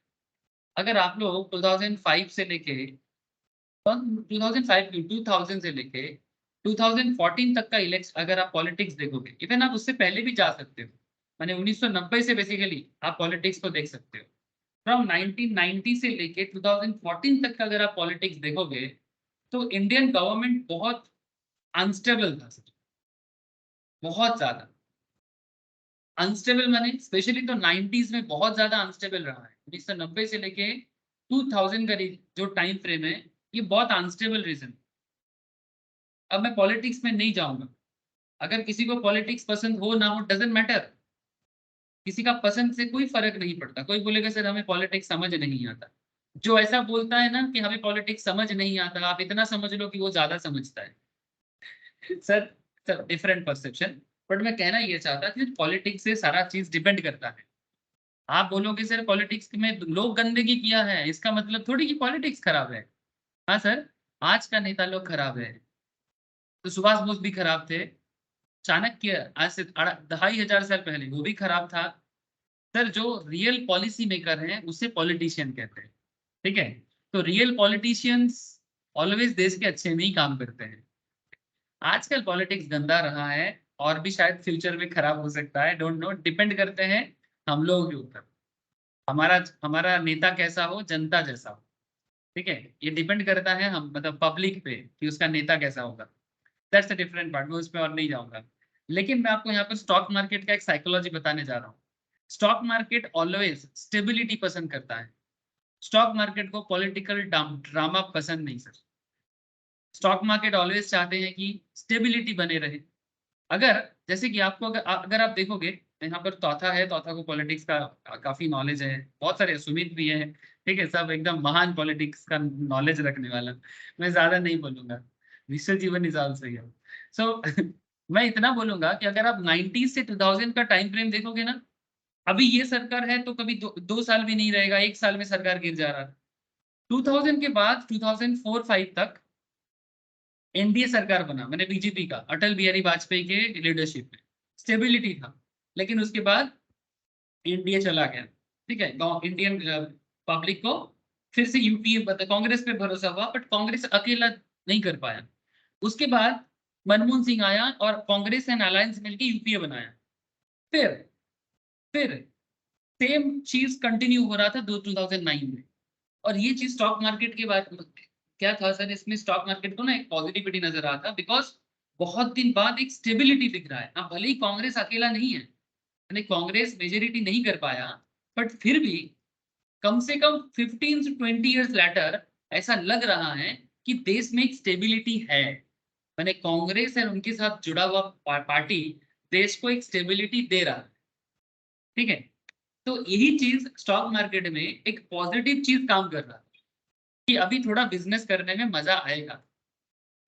अगर आप लोग 2005 से लेके 2005 2000 से लेके 2014 तक का इलेक्शन अगर आप पॉलिटिक्स देखोगे, इवन आप उससे पहले भी जा सकते हो, मैंने 1990 से बेसिकली आप पॉलिटिक्स को देख सकते हो। फ्रॉम 1990 से लेके 2014 तक का अगर आप पॉलिटिक्स देखोगे तो इंडियन गवर्नमेंट बहुत अनस्टेबल था सर, बहुत ज्यादा अनस्टेबल। माने स्पेशली तो 90s में बहुत ज्यादा अनस्टेबल रहा है। 1990 से लेके 2000 का जो टाइम फ्रेम है, ये बहुत अनस्टेबल रीजन। अब मैं पॉलिटिक्स में नहीं जाऊंगा, अगर किसी को पॉलिटिक्स पसंद हो ना हो डजेंट मैटर, किसी का पसंद से कोई फर्क नहीं पड़ता। कोई बोलेगा सर हमें पॉलिटिक्स समझ नहीं आता, जो ऐसा बोलता है ना कि हमें पॉलिटिक्स समझ नहीं आता, आप इतना समझ लो कि वो ज्यादा समझता है। Sir sir different perception, but मैं कहना ये चाहता कि पॉलिटिक्स से सारा चीज डिपेंड करता है। आप बोलोगे सर पॉलिटिक्स में लोग गंदगी किया है, इसका मतलब थोड़ी कि पॉलिटिक्स खराब है। हाँ सर, आज का नेता लोग खराब है, तो सुभाष बोस भी खराब थे, चाणक्य आज से 2500 साल पहले वो भी खराब था। सर जो रियल पॉलिसी मेकर हैं उसे पॉलिटिशियन कहते हैं, ठीक है। तो रियल पॉलिटिशियंस ऑलवेज देश के अच्छे में ही काम करते हैं। आजकल पॉलिटिक्स गंदा रहा है और भी शायद फ्यूचर में खराब हो सकता है, डोंट नो, डिपेंड करते हैं हम लोगों के ऊपर। हमारा हमारा नेता कैसा हो, जनता जैसा हो, ठीक है, ये डिपेंड करता है हम मतलब पब्लिक पे कि उसका नेता कैसा होगा। दैट्स अ डिफरेंट पार्ट, मैं उसमें और नहीं जाऊंगा। लेकिन मैं आपको यहाँ पर स्टॉक मार्केट का एक साइकोलॉजी बताने जा रहा हूँ। स्टॉक मार्केट ऑलवेज स्टेबिलिटी पसंद करता है। स्टॉक मार्केट को पॉलिटिकल ड्रामा पसंद नहीं सर। स्टॉक मार्केट ऑलवेज चाहते हैं कि स्टेबिलिटी बने रहे। अगर जैसे कि आपको अगर आप देखोगे, यहाँ पर तौथा है, तौथा को पॉलिटिक्स का काफी नॉलेज है, बहुत सारे सुमित भी है, ठीक है, सब एकदम महान पॉलिटिक्स का नॉलेज रखने वाला। मैं ज्यादा नहीं बोलूंगा, विश्व जीवन इज आल्सो हियर। सो मैं इतना बोलूंगा कि अगर आप 90 से 2000 का टाइम फ्रेम देखोगे ना, अभी ये सरकार है तो कभी दो साल भी नहीं रहेगा, 1 साल में सरकार गिर जा रहा था। 2000 के बाद 2004-5 तक एनडीए सरकार बना, मैंने बीजेपी का, अटल बिहारी वाजपेयी के लीडरशिप में स्टेबिलिटी था। लेकिन उसके बाद एनडीए चला गया, ठीक है, इंडियन पब्लिक को फिर से यूपीए कांग्रेस पे भरोसा हुआ, बट कांग्रेस अकेला नहीं कर पाया। उसके बाद मनमोहन सिंह आया और कांग्रेस एंड अलायंस मिलकर यूपीए बनाया। फिर सेम चीज कंटिन्यू हो रहा था 2009 में। और ये चीज स्टॉक मार्केट के बाद क्या था सर, इसमें स्टॉक मार्केट को ना एक पॉजिटिविटी नजर आता, बिकॉज बहुत दिन बाद एक स्टेबिलिटी दिख रहा है। अब भले ही कांग्रेस अकेला नहीं है, यानी कांग्रेस मेजोरिटी नहीं कर पाया, बट फिर भी कम से कम 15 से 20 इयर्स लेटर ऐसा लग रहा है कि देश में एक स्टेबिलिटी है। मैंने कांग्रेस और उनके साथ जुड़ा हुआ पार्टी देश को एक स्टेबिलिटी दे रहा है, ठीक है। तो यही चीज स्टॉक मार्केट में एक पॉजिटिव चीज काम कर रहा है कि अभी थोड़ा बिजनेस करने में मजा आएगा,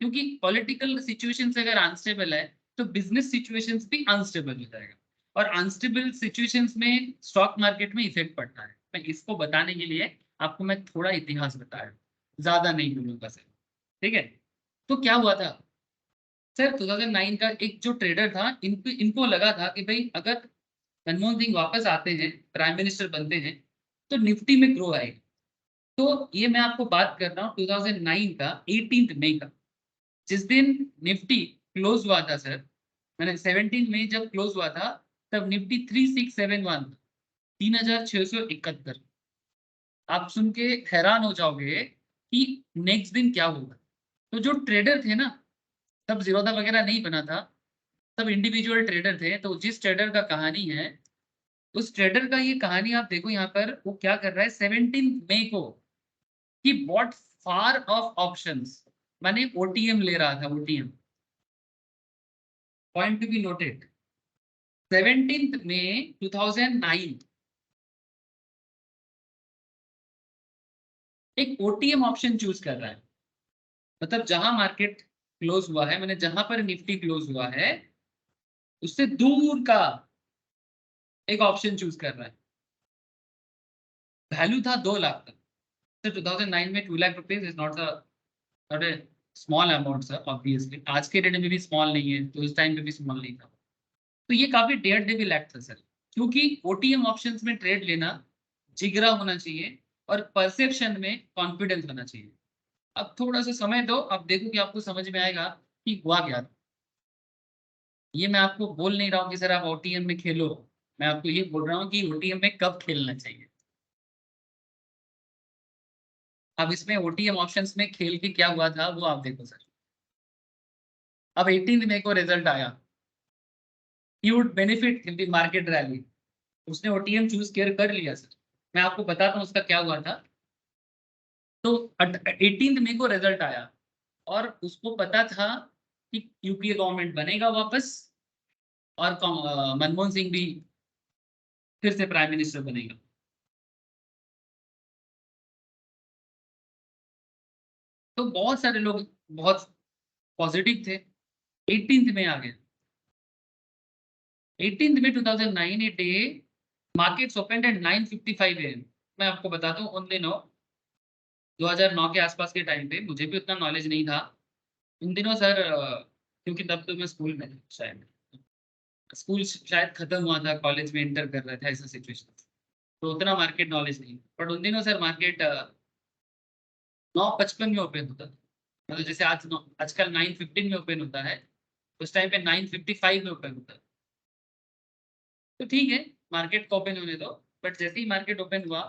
क्योंकि पॉलिटिकल सिचुएशंस अगर अनस्टेबल है तो बिजनेस सिचुएशंस भी अनस्टेबल हो जाएगा, और अनस्टेबल सिचुएशंस में स्टॉक मार्केट में इफेक्ट पड़ता है। मैं इसको बताने के लिए आपको मैं थोड़ा इतिहास बताया, ज्यादा नहीं बोलूंगा सर, ठीक है। तो क्या हुआ था सर, 2009 का एक जो ट्रेडर था, इनको लगा था कि भाई अगर मनमोहन सिंह वापस आते हैं, प्राइम मिनिस्टर बनते हैं, तो निफ्टी में ग्रो आएगा। तो ये मैं आपको बात कर रहा हूँ 2009 का 18 मई का, जिस दिन निफ्टी क्लोज हुआ था सर, मैंने 17 मई जब क्लोज हुआ था, तब निफ्टी 3671 3671। आप सुन के हैरान हो जाओगे कि नेक्स्ट दिन क्या होगा। तो जो ट्रेडर थे ना, तब जीरोधा वगैरह नहीं बना था, सब इंडिविजुअल ट्रेडर थे। तो जिस ट्रेडर का कहानी है, उस ट्रेडर का ये कहानी आप देखो यहाँ पर, वो क्या कर रहा है 17 मई को, कि बॉट फार ऑफ ऑप्शंस, माने ओटीएम ले रहा था, OTM, point to be noted. 17 मई 2009 एक ओटीएम ऑप्शन चूज कर रहा है, मतलब जहां मार्केट क्लोज हुआ है, मैंने जहां पर निफ्टी क्लोज हुआ है उससे दूर का एक ऑप्शन चूज कर रहा है। वैल्यू था 2 लाख तक। तो 2009 में 2 lakh rupees is not a small amount sir, obviously आज के डेट में भी स्मॉल नहीं है, तो उस टाइम पे भी स्मॉल नहीं था। तो ये काफी डेयर डेविल एक्ट था सर, क्योंकि ओटीएम ऑप्शंस में ट्रेड लेना जिगरा होना चाहिए और परसेप्शन में कॉन्फिडेंस होना चाहिए। अब थोड़ा सा समय दो, अब देखो कि आपको समझ में आएगा कि हुआ क्या था। ये मैं आपको बोल नहीं रहा हूँ कि सर आप ओटीएम में खेलो, मैं आपको ये बोल रहा हूँ कि ओटीएम में कब खेलना चाहिए। अब इसमें ओटीएम ऑप्शंस में खेल के क्या हुआ था वो आप देखो सर। अब 18 मई को रिजल्ट आया, he would benefit in the market rally. उसने ओटीएम चूज कर लिया सर। मैं आपको बताता हूँ उसका क्या हुआ था। तो 18 मई को रिजल्ट आया, और उसको पता था कि यूपीए गवर्नमेंट बनेगा वापस, और मनमोहन सिंह भी फिर से प्राइम मिनिस्टर बनेगा। तो बहुत सारे लोग बहुत पॉजिटिव थे। 18 में आ गए, 18 में 2009 a day markets open at 9:55 AM। मैं आपको बताता हूँ उन दिनों 2009 के आसपास के टाइम पे, मुझे भी उतना नॉलेज नहीं था उन दिनों सर, क्योंकि तब तो मैं स्कूल में था, शायद स्कूल शायद खत्म हुआ था, कॉलेज में एंटर कर रहा था, ऐसा सिचुएशन, तो उतना मार्केट नॉलेज नहीं। बट उन दिनों सर मार्केट 9:55 में ओपन होता था, मतलब जैसे आजकल 9:15 में ओपन होता है, उस टाइम पे 9:55 में ओपन होता है। तो ठीक है, मार्केट को ओपन होने दो। बट जैसे ही मार्केट ओपन हुआ,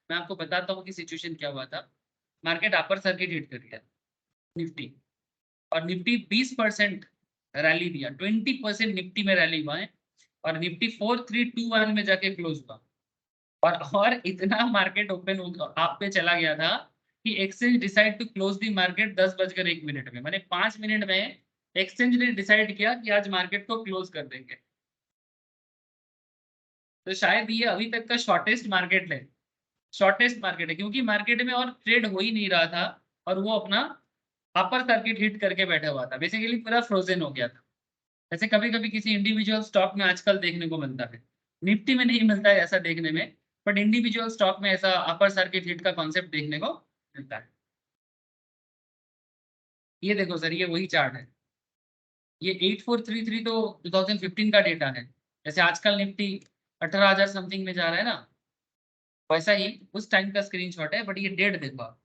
मैं आपको बताता हूँ कि सिचुएशन क्या हुआ था। मार्केट अपर सर्किट हिट कर गया निफ्टी, और निफ्टी 20% रैली दिया, 20% निफ्टी में रैली हुआ है, और निफ्टी 4321 में जाके क्लोज हुआ। और इतना मार्केट ओपन आप पे चला गया था कि exchange decide to close the market 10:01 में, मैंने 5 मिनट में एक्सचेंज ने डिसाइड किया कि आज मार्केट को क्लोज कर देंगे। तो शायद ये अभी तक का शॉर्टेस्ट मार्केट है, क्योंकि मार्केट में और ट्रेड हो ही नहीं रहा था, और वो अपना अपर सर्किट हिट करके बैठा हुआ था, बेसिकली पूरा फ्रोजन हो गया था। जैसे कभी कभी किसी इंडिविजुअल स्टॉक में आजकल देखने को मिलता है, निफ्टी में नहीं मिलता है ऐसा देखने में, बट इंडिविजुअल स्टॉक में ऐसा अपर सर्किट हिट का कॉन्सेप्ट देखने को मिलता है। ये देखो सर, ये वही चार्ट है। ये 8433 तो 2015 का डेटा है। जैसे आजकल निफ्टी 18,000 समथिंग में जा रहा है ना, वैसा ही उस टाइम का स्क्रीनशॉट है, बट ये डेट देखो आप।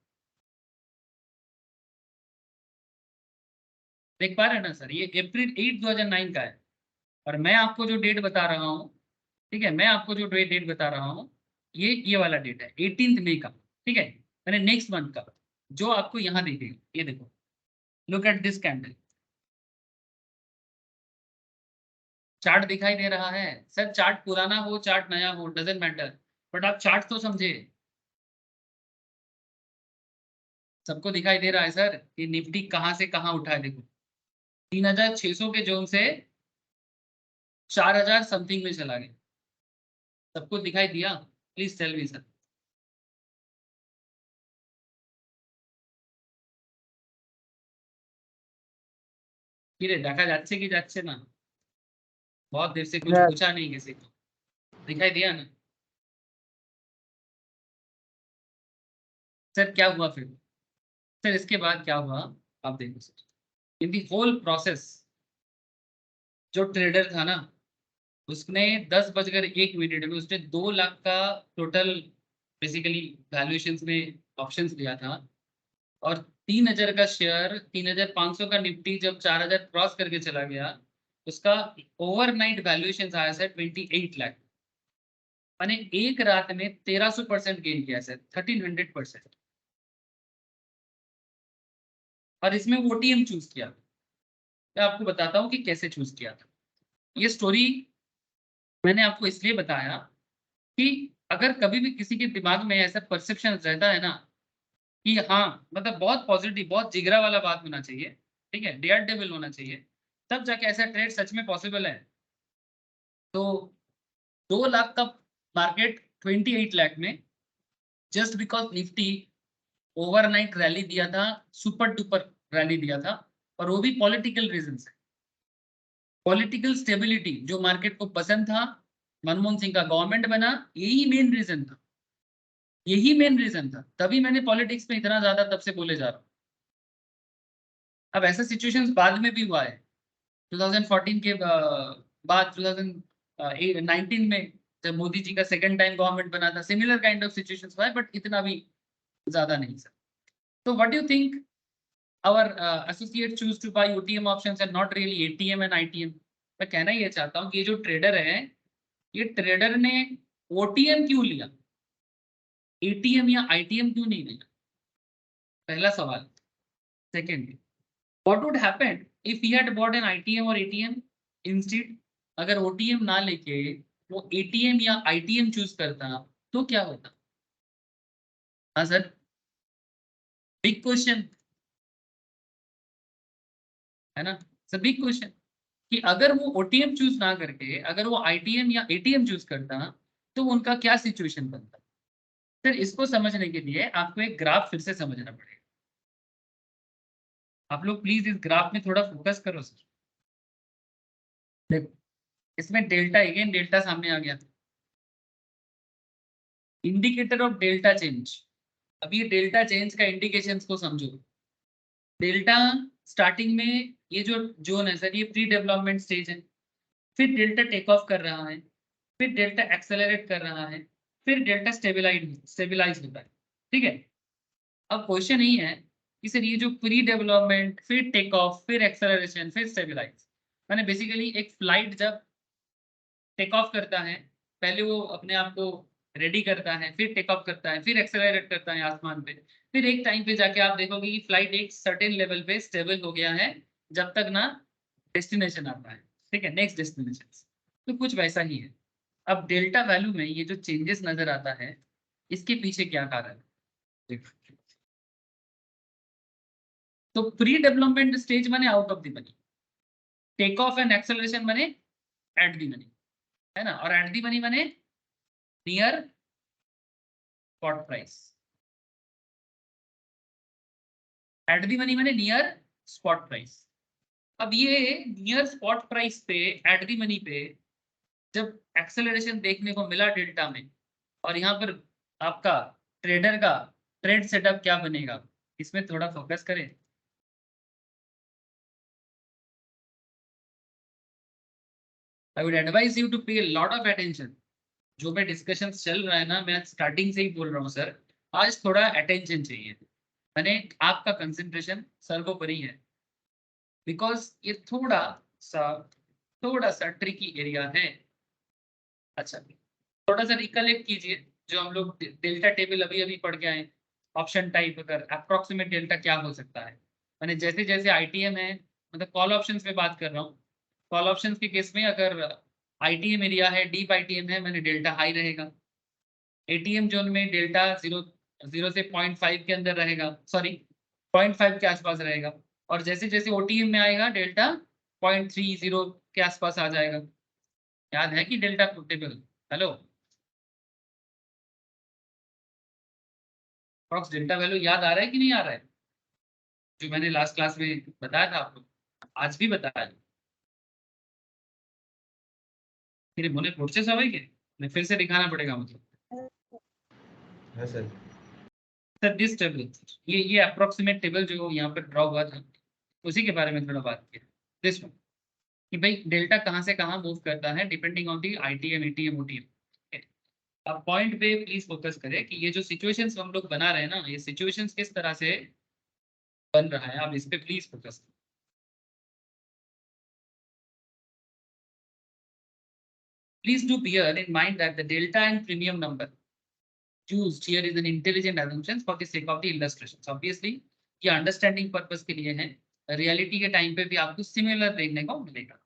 देख पा रहे हैं ना सर, ये अप्रैल 8 2009 का है। और मैं आपको जो डेट बता रहा हूँ, ठीक है, मैं आपको जो डेट बता रहा हूँ, ये वाला डेट है 18 मई का। ठीक है, मैंने नेक्स्ट मंथ का जो आपको यहाँ दिखेगा, ये देखो, look at this candle. Chart दिखाई दे रहा है सर, चार्ट पुराना हो चार्ट नया हो डजेंट मैटर, बट आप चार्ट तो समझे। सबको दिखाई दे रहा है सर कि निफ्टी कहाँ से कहाँ उठा है, देखो 3,600 के जोन से 4,000 समथिंग में चला गया। सबको दिखाई दिया? Please tell me sir. কিরে দেখা যাচ্ছে কি যাচ্ছে না? बहुत देर से कुछ হ্যাঁ पूछा नहीं किसी को, दिखाई दिया ना? सर क्या हुआ फिर? सर इसके बाद क्या हुआ, आप देखो sir, in the whole process जो ट्रेडर था ना, उसने 10:01 में उसने 2 लाख का टोटल बेसिकली वैल्यूएशंस में ऑप्शंस लिया था। और 3,000 का शेयर, 3,500 का निफ्टी जब 4,000 क्रॉस करके चला गया, उसका ओवरनाइट वैल्यूएशन आया सर 28 लाख। मैंने एक रात में 1300% गेन किया सर, 1300%। और इसमें ओटीएम चूज किया। मैं आपको बताता हूँ कि कैसे चूज किया था। ये स्टोरी मैंने आपको इसलिए बताया कि अगर कभी भी किसी के दिमाग में ऐसा परसेप्शन रहता है ना कि हाँ, मतलब बहुत पॉजिटिव, बहुत जिगरा वाला बात होना चाहिए, ठीक है, डेयर डेविल होना चाहिए, तब जाके ऐसा ट्रेड सच में पॉसिबल है। तो 2 लाख का मार्केट 28 लाख में, just because Nifty overnight rally दिया था, सुपर डुपर रैली दिया था, और वो भी पॉलिटिकल रीजन से। पॉलिटिकल स्टेबिलिटी जो मार्केट को पसंद था, मनमोहन सिंह का गवर्नमेंट बना, यही मेन रीजन था, यही मेन रीजन था। तभी मैंने पॉलिटिक्स में इतना ज्यादा तब से बोले जा रहा हूँ। अब ऐसा सिचुएशंस बाद में भी हुआ है, 2014 के बाद 2019 में जब मोदी जी का सेकंड टाइम गवर्नमेंट बना था, सिमिलर काइंड ऑफ सिचुएशंस हुआ है, बट इतना भी ज्यादा नहीं सर। तो what do you think our associate choose to buy OTM options and not really ATM and ITM? मैं कहना ये चाहता हूँ कि ये जो ट्रेडर है, ये ट्रेडर ने ओटीएम क्यों लिया, एटीएम या आईटीएम क्यों नहीं लिया? पहला सवाल। Second, what would happen if he had bought an ITM or ATM instead? अगर OTM ना लेके वो ATM या ITM चूज करता तो क्या होता? हाँ सर, बिग क्वेश्चन है ना सर, बिग क्वेश्चन कि अगर वो OTM चूज ना करके अगर वो ITM या ATM चूज करता तो उनका क्या सिचुएशन बनता? सर इसको समझने के लिए आपको एक ग्राफ फिर से समझना पड़ेगा। आप लोग प्लीज इस ग्राफ में थोड़ा फोकस करो सर। देखो, इसमें डेल्टा, अगेन डेल्टा सामने आ गया, इंडिकेटर ऑफ डेल्टा चेंज। अब ये डेल्टा चेंज का इंडिकेशंस को समझो। डेल्टा स्टार्टिंग में ये जो जोन है सर, ये प्री डेवलपमेंट स्टेज है, फिर डेल्टा टेक ऑफ कर रहा है, फिर डेल्टा एक्सेलरेट कर रहा है, फिर डेल्टा स्टेबलाइज होता है। ठीक है, अब क्वेश्चन यही है कि सर ये जो प्री डेवलपमेंट, फिर टेक ऑफ, फिर एक्सेलरेशन, फिर स्टेबलाइज, मैंने बेसिकली एक फ्लाइट जब टेक ऑफ करता है, पहले वो अपने आप को रेडी करता है, फिर टेक ऑफ करता है, फिर एक्सेलरेट करता है आसमान पे, फिर एक टाइम पे जाके आप देखोगे कि फ्लाइट एक सर्टेन लेवल पे स्टेबल हो गया है, जब तक ना डेस्टिनेशन आता है, ठीक है, नेक्स्ट डेस्टिनेशन। तो कुछ वैसा ही है। अब डेल्टा वैल्यू में ये जो चेंजेस नजर आता है, इसके पीछे क्या कारण है? देखो, तो प्री डेवलपमेंट स्टेज माने out of the money, take off and acceleration माने एट द मनी, है ना, और एट द मनी माने near spot price. At the money मैंने नियर स्पॉट प्राइस। अब ये नियर स्पॉट प्राइस पे, एट दी मनी पे जब एक्सेलरेशन देखने को मिला डेल्टा में, और यहाँ पर आपका ट्रेडर का ट्रेड सेटअप क्या बनेगा, इसमें थोड़ा फोकस करें। I would advise you to pay lot of attention. जो मैं डिस्कशन चल रहा है ना, मैं स्टार्टिंग से ही बोल रहा हूँ सर, आज थोड़ा अटेंशन चाहिए, मैंने आपका कंसंट्रेशन सर्वोपरि है, बिकॉज ये थोड़ा सा ट्रिकी एरिया है। अच्छा, थोड़ा सा रिकलेक्ट कीजिए जो हम लोग डेल्टा टेबल अभी अभी पढ़ के आए। ऑप्शन टाइप अगर अप्रोक्सीमेट डेल्टा क्या हो सकता है, मैंने जैसे जैसे आईटीएम है, मतलब कॉल ऑप्शंस पे बात कर रहा हूँ। कॉल ऑप्शंस के केस में अगर आईटीएम एरिया है, डीप आईटीएम है, मैंने डेल्टा हाई रहेगा। एटीएम जोन में डेल्टा 0 से 0.5 के अंदर रहेगा, सॉरी 0.5 के आसपास रहेगा। और जैसे जैसे ओटीएम में आएगा डेल्टा 0.30 के आसपास आ जाएगा। याद है कि delta table, hello, approx delta value याद आ रहा है कि नहीं आ रहा है, जो मैंने लास्ट क्लास में बताया था आपको, आज भी बताया। मेरे मुने पुढचे सवय के मैं फिर से दिखाना पड़ेगा मतलब। हाँ सर। सर दिस टेबल, ये अप्रोक्सीमेट टेबल जो यहाँ पर ड्रॉ हुआ था, उसी के बारे में थोड़ा बात किया। दिस वन, कि भाई डेल्टा कहाँ से कहाँ मूव करता है depending on the ITM, ATM, OTM. अब पॉइंट पे प्लीज फोकस करें कि ये जो सिचुएशंस हम लोग बना रहे हैं ना, ये सिचुएशंस किस तरह से बन रहा है, आप इस पे प्लीज फोकस करें। Please do bear in mind that the delta and premium number used here is an intelligent assumption for the sake of the illustrations. Obviously, ये अंडरस्टैंडिंग पर्पस के लिए है, रियलिटी के टाइम पे भी आपको सिमिलर देखने को मिलेगा।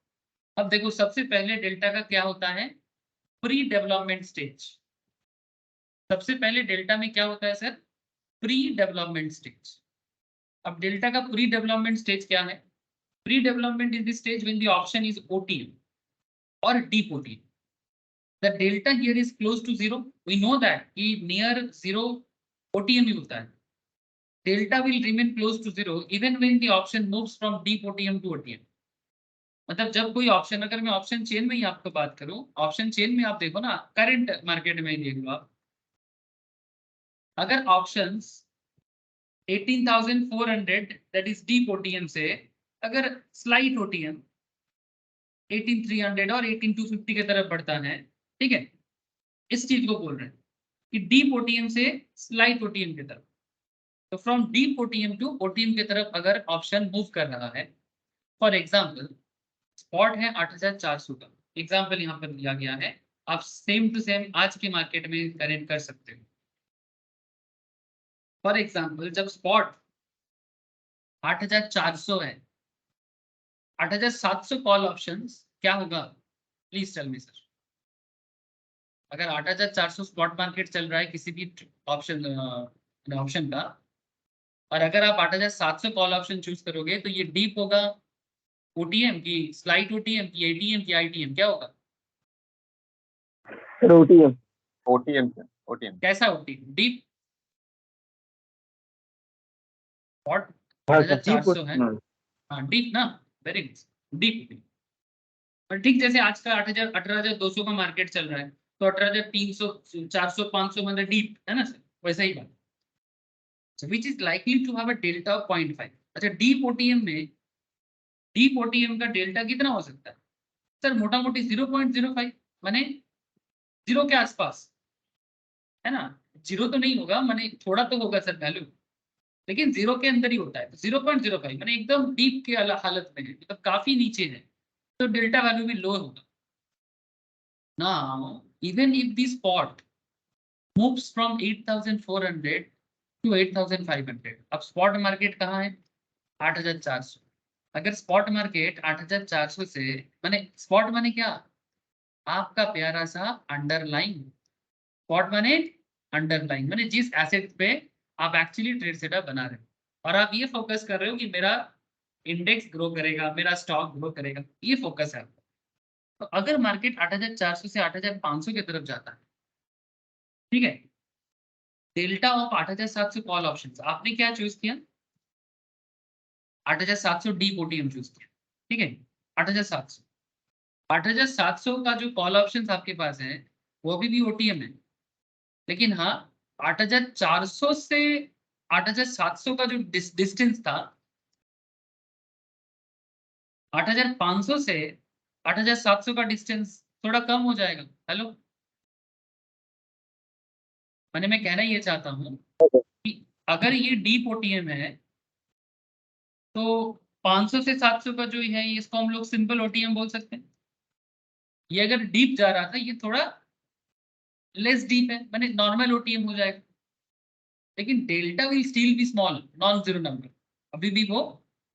अब देखो, सबसे पहले डेल्टा का क्या होता है, प्री डेवलपमेंट स्टेज। सबसे पहले डेल्टा में क्या होता है सर, प्री डेवलपमेंट स्टेज। अब डेल्टा का प्री डेवलपमेंट स्टेज क्या है, pre development is the stage when the option is OTM और deep OTM. The delta here is close to 0. We know that कि near 0 OTM ही होता है। Delta will remain close to 0 even when the option moves from deep OTM to OTM. मतलब जब कोई option, अगर मैं option chain में ही आपको बात करूं, ऑप्शन चेन में आप देखो ना, करंट मार्केट में ही देख लो आप, अगर options 18,400 that is deep OTM से अगर स्लाइट ओटीएम 18,300 और 18,250 की तरफ बढ़ता है, ठीक है, इस चीज को बोल रहे हैं कि डीप ओटीएम से स्लाइट ओटीएम की तरफ। तो from deep OTM to OTM की तरफ अगर ऑप्शन मूव कर रहा है, फॉर एग्जांपल स्पॉट है 8,400 का एग्जांपल यहाँ पर दिया गया है, आप सेम टू सेम आज के मार्केट में करेक्ट कर सकते हो। फॉर एग्जांपल जब स्पॉट 8,400 है, 8,700 कॉल ऑप्शंस क्या होगा, प्लीज टेल मी सर। अगर 8,400 स्पॉट मार्केट चल रहा है किसी भी ऑप्शन का, और अगर आप 8,700 कॉल ऑप्शन चूज करोगे, तो ये डीप होगा ओटीएम की, स्लाइट ओटीएम की, एटीएम की, आईटीएम, क्या होगा ओटीएम। ओटीएम ओटीएम कैसा ओटीएम, डीप स्पॉट हाँ 8,400 है, सर, हाँ डीप ना, वेरी गुड, डीप। और ठीक जैसे आज का 18,200 का मार्केट चल रहा है, तो 18,300, 400, 500 मतलब डीप है ना सर, वैसा ही बात। So which is likely to have a delta of 0.5. अच्छा, डीप ओटीएम में, डीप ओटीएम का डेल्टा कितना हो सकता है सर, मोटा मोटी 0.05, माने 0 के आसपास, है ना। 0 तो नहीं होगा, माने थोड़ा तो होगा सर वैल्यू, लेकिन 0 के अंदर ही होता है। 0.05 माने एकदम डीप के हालत में है, मतलब काफी नीचे है, तो डेल्टा वैल्यू भी लो होगा। Now even if the spot moves from 8,400 to 8,500, अब स्पॉट मार्केट कहाँ है, 8,400। अगर स्पॉट मार्केट 8,400 से, माने स्पॉट माने क्या, आपका प्यारा सा अंडरलाइन। स्पॉट माने अंडरलाइन, माने जिस एसेट पे आप एक्चुअली ट्रेड सेटअप बना रहे हो, और आप ये फोकस कर रहे हो कि मेरा इंडेक्स ग्रो करेगा, मेरा स्टॉक ग्रो करेगा, ये फोकस है। तो अगर मार्केट 8,400 से 8,500 की तरफ जाता है, ठीक है, डेल्टा ऑफ 8,700 कॉल ऑप्शंस, आपने क्या चूज किया, 8,700 डीप ओटीएम चूज किया, ठीक है, 8,700। 8700 का जो कॉल ऑप्शंस आपके पास है वो अभी भी ओटीएम है, लेकिन हाँ 8400 से 8700 का जो डिस्टेंस था, 8500 से 8700 का डिस्टेंस थोड़ा कम हो जाएगा। हेलो, मैं कहना ये चाहता हूँ कि अगर ये डीप ओटीएम है तो 500 से 700 का जो है इसको हम लोग सिंपल ओटीएम बोल सकते हैं। ये अगर डीप जा रहा था, ये थोड़ा लेस डीप है, नॉर्मल ओटीएम हो जाएगा। लेकिन delta will still be small non zero number, अभी भी वो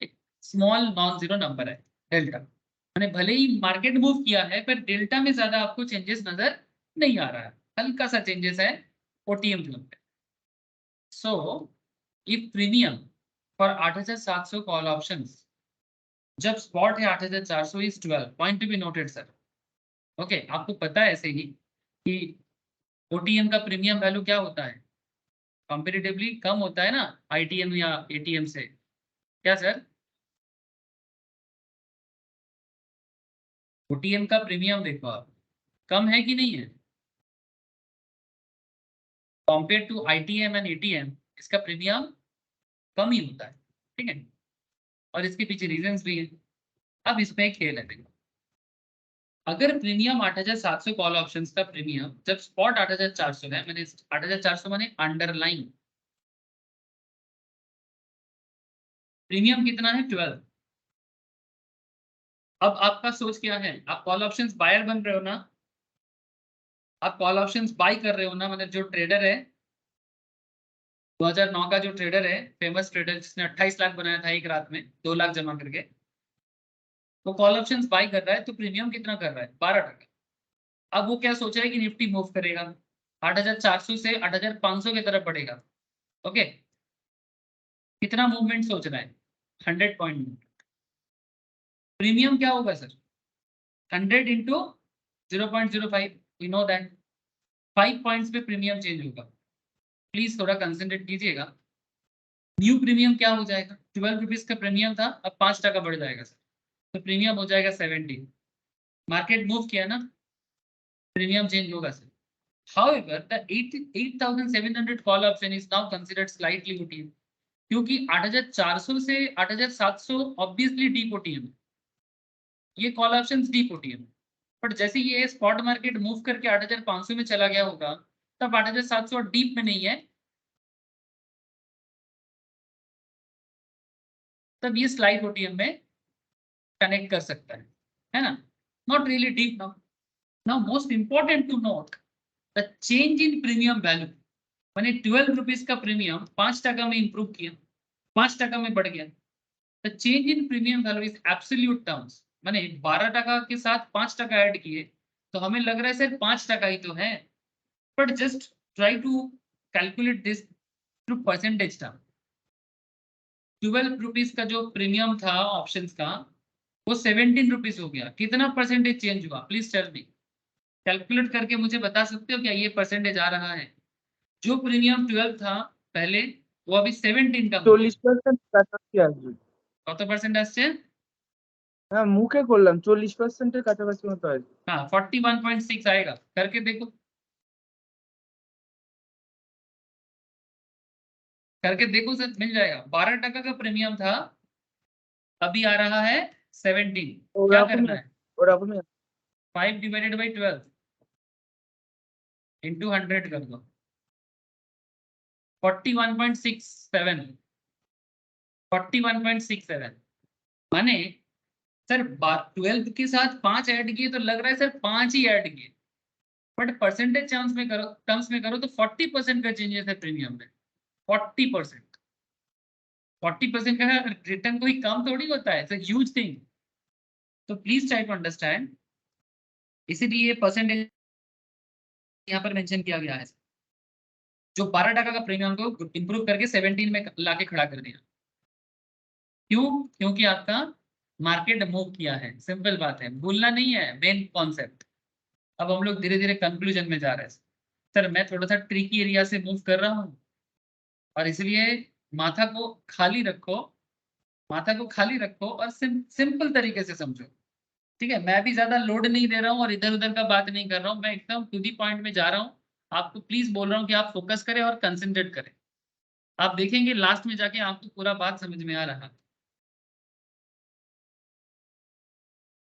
एक स्मॉल नॉन जीरो नंबर है डेल्टा। भले ही मार्केट मूव किया है पर डेल्टा में ज्यादा आपको चेंजेस नजर नहीं आ रहा है, हल्का सा चेंजेस है ओटीएम क्लब पे। So if premium for 8700 call options, जब स्पॉट है 8400 is 12 point to be noted sir. Okay, आपको पता है ऐसे ही कि ओटीएम का प्रीमियम वैल्यू क्या होता है, कंपैरेटिवली कम होता है ना आईटीएम या एटीएम से, क्या सर? ओटीएम का प्रीमियम देखो आप, कम है कि नहीं है compare to ITM and ATM, इसका प्रीमियम कम ही होता है, ठीक है। और इसके पीछे रीजंस भी हैं। अब इसमें एक खेल है, देखो अगर प्रीमियम 8700 कॉल ऑप्शंस का प्रीमियम जब स्पॉट 8400 है, 8400 माने अंडरलाइन प्रीमियम कितना है 12। अब आपका सोच क्या है, आप कॉल ऑप्शंस बायर बन रहे हो ना, आप कॉल ऑप्शंस बाय कर रहे हो ना, जो ट्रेडर है 2009 का जो ट्रेडर है, फेमस ट्रेडर जिसने 28 लाख बनाया था एक रात में 2 लाख जमा करके, तो कॉल ऑप्शंस बाय कर रहा है तो प्रीमियम कितना कर रहा है 12%। अब वो क्या सोच रहा है कि निफ्टी मूव करेगा 8400 से 8500 की तरफ बढ़ेगा। ओके, कितना मूवमेंट सोच रहा है 100 पॉइंट। प्रीमियम क्या होगा sir 100 into 0.05, we know that 5 points पे प्रीमियम चेंज होगा। प्लीज थोड़ा कंसंट्रेट कीजिएगा। न्यू प्रीमियम क्या हो जाएगा, 12 रुपीज का प्रीमियम था, अब 5% बढ़ जाएगा सर, तो प्रीमियम हो जाएगा 70। मार्केट मूव किया ना, प्रीमियम चेंज होगा sir. However, the 8,700 call option is now considered slightly OTM, क्योंकि 8400 से 8700 ऑब्वियसली डीप ओटीएम है, ये कॉल ऑप्शंस डीप ओटीएम है। बट जैसे ये स्पॉट मार्केट मूव करके 8500 में चला गया होगा, तब 8700 डीप में नहीं है, तब ये स्लाइड ओटीएम में कनेक्ट कर सकता है ना, not really deep. Now now most important to note the change in premium value. 12 rupees का प्रीमियम 5% में इंप्रूव किया, 5% में बढ़ गया। The change in premium value is absolute terms, 12% के साथ 5% ऐड किए तो हमें लग रहा है सर 5% ही तो है, but just try to calculate this through percentage term. 12 rupees का जो प्रीमियम था ऑप्शंस का वो 17 रुपीज हो गया, कितना परसेंटेज चेंज हुआ प्लीज टेल मी, कैलकुलेट करके मुझे बता सकते हो क्या ये परसेंटेज आ रहा है? जो प्रीमियम 12 था पहले वो अभी 17 का 40% কাছাকাছি আসবে। কত परसेंट আসছে? হ্যাঁ মুখে করলাম 40% কাছাকাছি মতো আসবে। हाँ 41.6 आएगा, करके देखो, करके देखो सर, मिल जाएगा। 12% का प्रीमियम था, अभी आ रहा है 17। क्या करना है, ওরকমই 5 डिवाइडेड बाई 12 इंटू 100 कर दो, 41.67, 41.67 माने सर 12 के साथ 5 ऐड किए तो लग रहा है सर 5 ही ऐड किए, बट परसेंटेज टर्म्स में करो तो 40% का चेंजेस है प्रीमियम में। 40%, 40% का रिटर्न कोई कम थोड़ी होता है, इट्स अ ह्यूज थिंग। तो प्लीज ट्राई टू अंडरस्टैंड, इसीलिए ये परसेंटेज यहाँ पर मेंशन किया गया है, जो 12% का प्रीमियम को इंप्रूव करके 17 में लाके खड़ा कर दिया। क्यों? क्योंकि आपका मार्केट मूव किया है, सिंपल बात है, भूलना नहीं है मेन कॉन्सेप्ट। अब हम लोग धीरे धीरे कंक्लूजन में जा रहे हैं। सर मैं थोड़ा सा ट्रिकी एरिया से मूव कर रहा हूँ और इसलिए माथा को खाली रखो, माथा को खाली रखो और सिंपल तरीके से समझो। ठीक है, मैं भी ज्यादा लोड नहीं दे रहा हूँ और इधर उधर का बात नहीं कर रहा हूँ, मैं एकदम टू दी पॉइंट में जा रहा हूँ। आपको प्लीज बोल रहा हूँ कि आप फोकस करें और कंसंट्रेट करें। आप देखेंगे लास्ट में जाके आपको पूरा बात समझ में आ रहा है।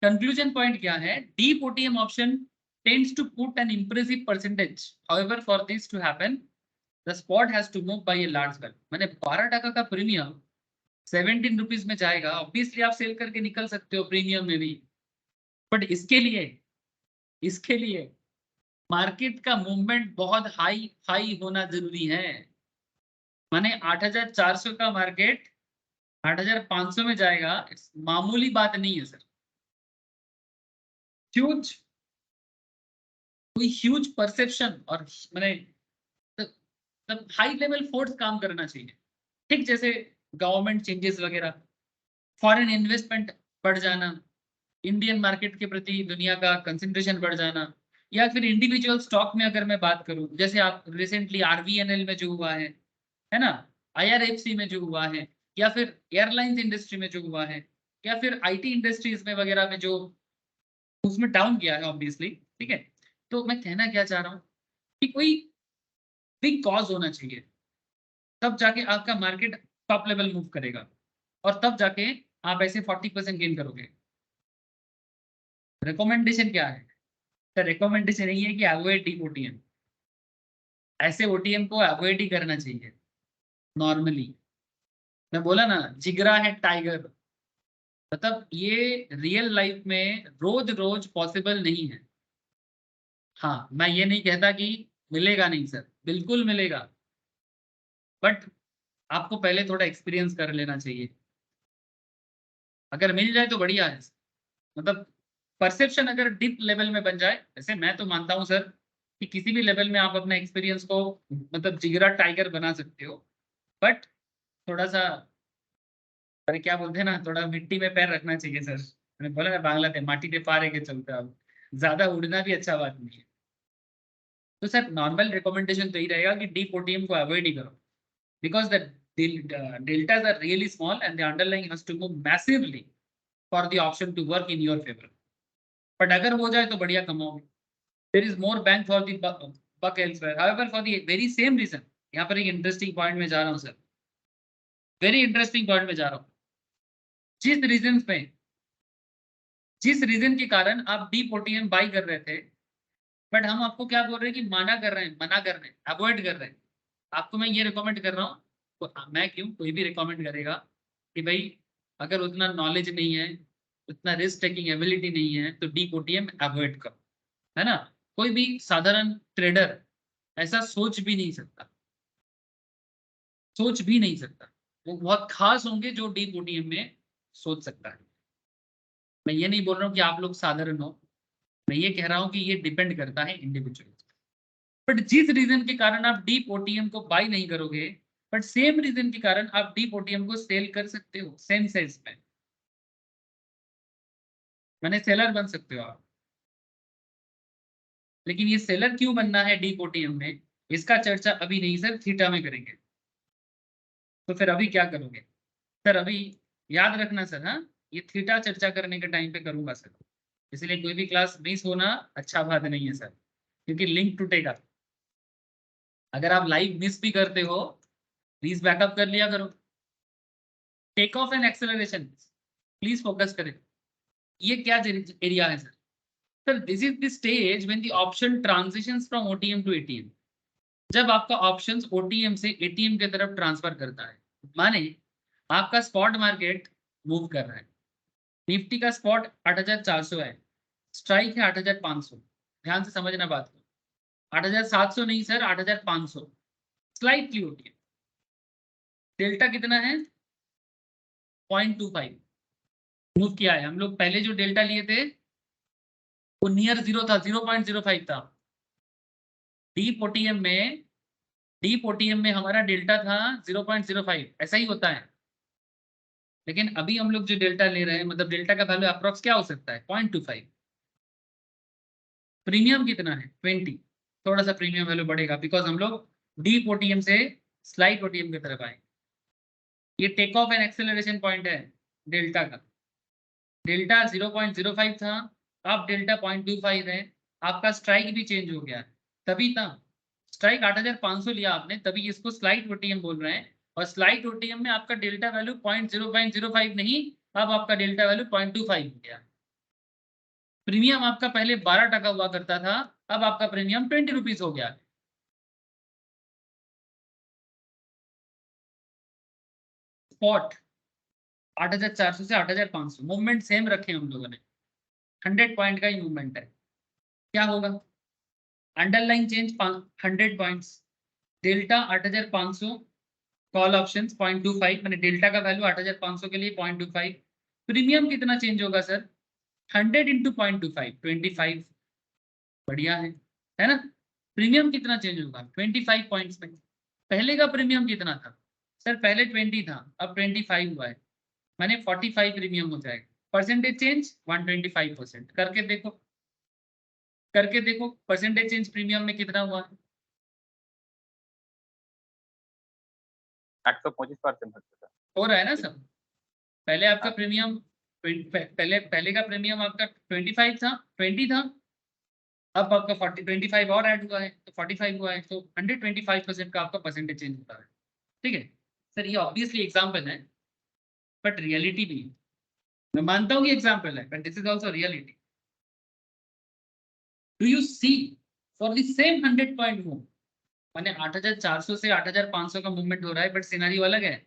कंक्लूजन पॉइंट क्या है? Deep OTM option tends to put an impressive percentage, however for this to happen the spot has to move by a large value. मैंने 12 का प्रीमियम 17 रुपीज में जाएगा, ऑब्वियसली आप सेल करके निकल सकते हो प्रीमियम में भी, बट इसके लिए मार्केट का मूवमेंट बहुत हाई हाई होना जरूरी है। माने 8,400 का मार्केट 8,500 में जाएगा, मामूली बात नहीं है सर। ह्यूज, कोई ह्यूज परसेप्शन और मैंने हाई लेवल फोर्स काम करना चाहिए। ठीक जैसे गवर्नमेंट चेंजेस वगैरह, फॉरेन इन्वेस्टमेंट बढ़ जाना, इंडियन मार्केट के प्रति दुनिया का कंसंट्रेशन बढ़ जाना, या फिर इंडिविजुअल स्टॉक में अगर मैं बात करूं, जैसे आप रिसेंटली आरवीएनएल में जो हुआ है ना, आईआरएफसी में जो हुआ है, या फिर एयरलाइंस इंडस्ट्री में जो हुआ है, या फिर आईटी इंडस्ट्रीज में वगैरह में जो उसमें डाउन किया है ऑब्वियसली। ठीक है, तो मैं कहना क्या चाह रहा हूँ कि कोई बिग कॉज होना चाहिए, तब जाके आपका मार्केट टॉप लेवल मूव करेगा और तब जाके आप ऐसे 40% गेन करोगे। रिकमेंडेशन क्या है? तो रिकमेंडेशन यही है कि अवॉइड डीप ओटीएम। ऐसे ओटीएम को अवॉइड ही करना चाहिए नॉर्मली। मैं बोला ना, जिगरा है टाइगर, मतलब ये रियल लाइफ में रोज रोज पॉसिबल नहीं है। हाँ, मैं ये नहीं कहता कि मिलेगा नहीं सर, बिल्कुल मिलेगा, बट आपको पहले थोड़ा एक्सपीरियंस कर लेना चाहिए। अगर मिल जाए तो बढ़िया है, मतलब परसेप्शन अगर डीप लेवल में बन जाए। वैसे मैं तो मानता हूँ सर कि किसी भी लेवल में आप अपना एक्सपीरियंस को मतलब जिगरा टाइगर बना सकते हो, बट थोड़ा सा, अरे क्या बोलते हैं ना, थोड़ा मिट्टी में पैर रखना चाहिए सर। मैंने बोला ना बांग्ला में, माटी पे पार है के चलते अब, ज्यादा उड़ना भी अच्छा बात नहीं है। तो सर नॉर्मल रिकमेंडेशन तो ही रहेगा कि डीप ओटीएम को अवॉइड ही करो, because the deltas are really small and the underlying has to move massively for the option to work in your favor. But अगर हो जाए तो बढ़िया कमाओगे, there is more bang for the buck elsewhere. However, for the very same reason, यहाँ पर एक interesting point में जा रहा हूँ सर, वेरी इंटरेस्टिंग पॉइंट में जा रहा हूँ। जिस रीजन के कारण आप डीप ओटीएम बाई कर रहे थे, बट हम आपको क्या बोल रहे हैं कि मना कर रहे हैं, अवॉइड कर रहे हैं। आपको मैं ये रिकमेंड कर रहा हूँ, तो मैं क्यों, कोई भी रिकमेंड करेगा कि भाई अगर उतना नॉलेज नहीं है, उतना रिस्क टेकिंग एबिलिटी नहीं है, तो डीप ओटीएम अवॉइड करो, है ना। कोई भी साधारण ट्रेडर ऐसा सोच भी नहीं सकता, वो बहुत खास होंगे जो डीप ओटीएम में सोच सकता है। मैं ये नहीं बोल रहा हूँ कि आप लोग साधारण हो, मैं ये कह रहा हूँ कि ये डिपेंड करता है इंडिविजुअल। बट जिस रीजन के कारण आप डीप ओटीएम को बाई नहीं करोगे, बट सेम रीजन के कारण आप डीप ओटीएम को सेल कर सकते हो सेम साइज में, मैंने सेलर बन सकते हो आप। लेकिन ये सेलर क्यों बनना है डीप ओटीएम में, इसका चर्चा अभी नहीं सर, थीटा में करेंगे। तो फिर अभी क्या करोगे सर? अभी याद रखना सर, हाँ, ये थीटा चर्चा करने के टाइम पे करूंगा सर, इसलिए कोई भी क्लास मिस होना अच्छा बात नहीं है सर, क्योंकि लिंक टूटेगा। अगर आप लाइव मिस भी करते हो, प्लीज बैकअप कर लिया करो। Take off and acceleration please focus करें। ये क्या एरिया है sir? Sir this is the stage when the option transitions from OTM to ATM. जब आपका ऑप्शंस ओटीएम से एटीएम की तरफ ट्रांसफर करता है, माने आपका स्पॉट मार्केट मूव कर रहा है, निफ्टी का स्पॉट 8,400 है, स्ट्राइक है 8,500। ध्यान से समझना बात को, 8,700 नहीं सर, 8,500 स्लाइटली ओटीएम। डेल्टा कितना है? 0.25 मूव किया है। हम लोग पहले जो डेल्टा लिए थे वो नियर जीरो था, 0.05 था। डीप ओटीएम में हमारा डेल्टा था 0.05, ऐसा ही होता है। लेकिन अभी हम लोग जो डेल्टा ले रहे हैं, मतलब डेल्टा का वैल्यू अप्रॉक्स क्या हो सकता है? 0.25। प्रीमियम कितना है? 20। थोड़ा सा प्रीमियम वैल्यू बढ़ेगा बिकॉज हम लोग डीप ओटीएम से स्लाइट ओटीएम की तरफ आए। ये take off and acceleration point है डेल्टा का। डेल्टा 0.05 था, अब डेल्टा 0.25 है, आपका स्ट्राइक भी चेंज हो गया है। तभी था स्ट्राइक 8500 लिया आपने, तभी इसको स्लाइट ओटीएम बोल रहे हैं। और स्लाइट ओटीएम में आपका डेल्टा वैल्यू 0.05 नहीं, अब आपका डेल्टा वैल्यू 0.25 हो गया। प्रीमियम आपका पहले 12% हुआ करता था, अब आपका प्रीमियम 20 रुपीज हो गया। स्पॉट 8400 से 8500, मूवमेंट सेम रखे हम लोगों ने, 100 पॉइंट का ही मूवमेंट है। क्या होगा? Underline change 100 points, delta 8500, call options 0.25, मैंने डेल्टा का वैल्यू 8500 के लिए 0.25। प्रीमियम कितना चेंज होगा सर? 100 इंटू 0.25, 25। बढ़िया है ना? प्रीमियम कितना चेंज होगा? 25 पॉइंट्स में। पहले का प्रीमियम कितना था सर? पहले 20 था, अब 25 हुआ है, मैंने 45 प्रीमियम हो जाएगा। Percentage change 125%। करके देखो परसेंटेज चेंज प्रीमियम में कितना हुआ है? 125% हो रहा है ना सब? पहले आपका प्रीमियम पहले का प्रीमियम आपका 25 था, 20 था, अब आपका 25 और ऐड हुआ है तो 45 हुआ है, तो 125% का आपका परसेंटेज चेंज होता है। ठीक है सर, ये ऑब्वियसली एग्जाम्पल है, बट रियलिटी भी है। मैं मानता हूँ कि एग्जाम्पल है, but this is also reality. Do you see for the same 100 point move, माने 8400 से 8500 का मूवमेंट हो रहा है, बट सिनेरियो अलग है।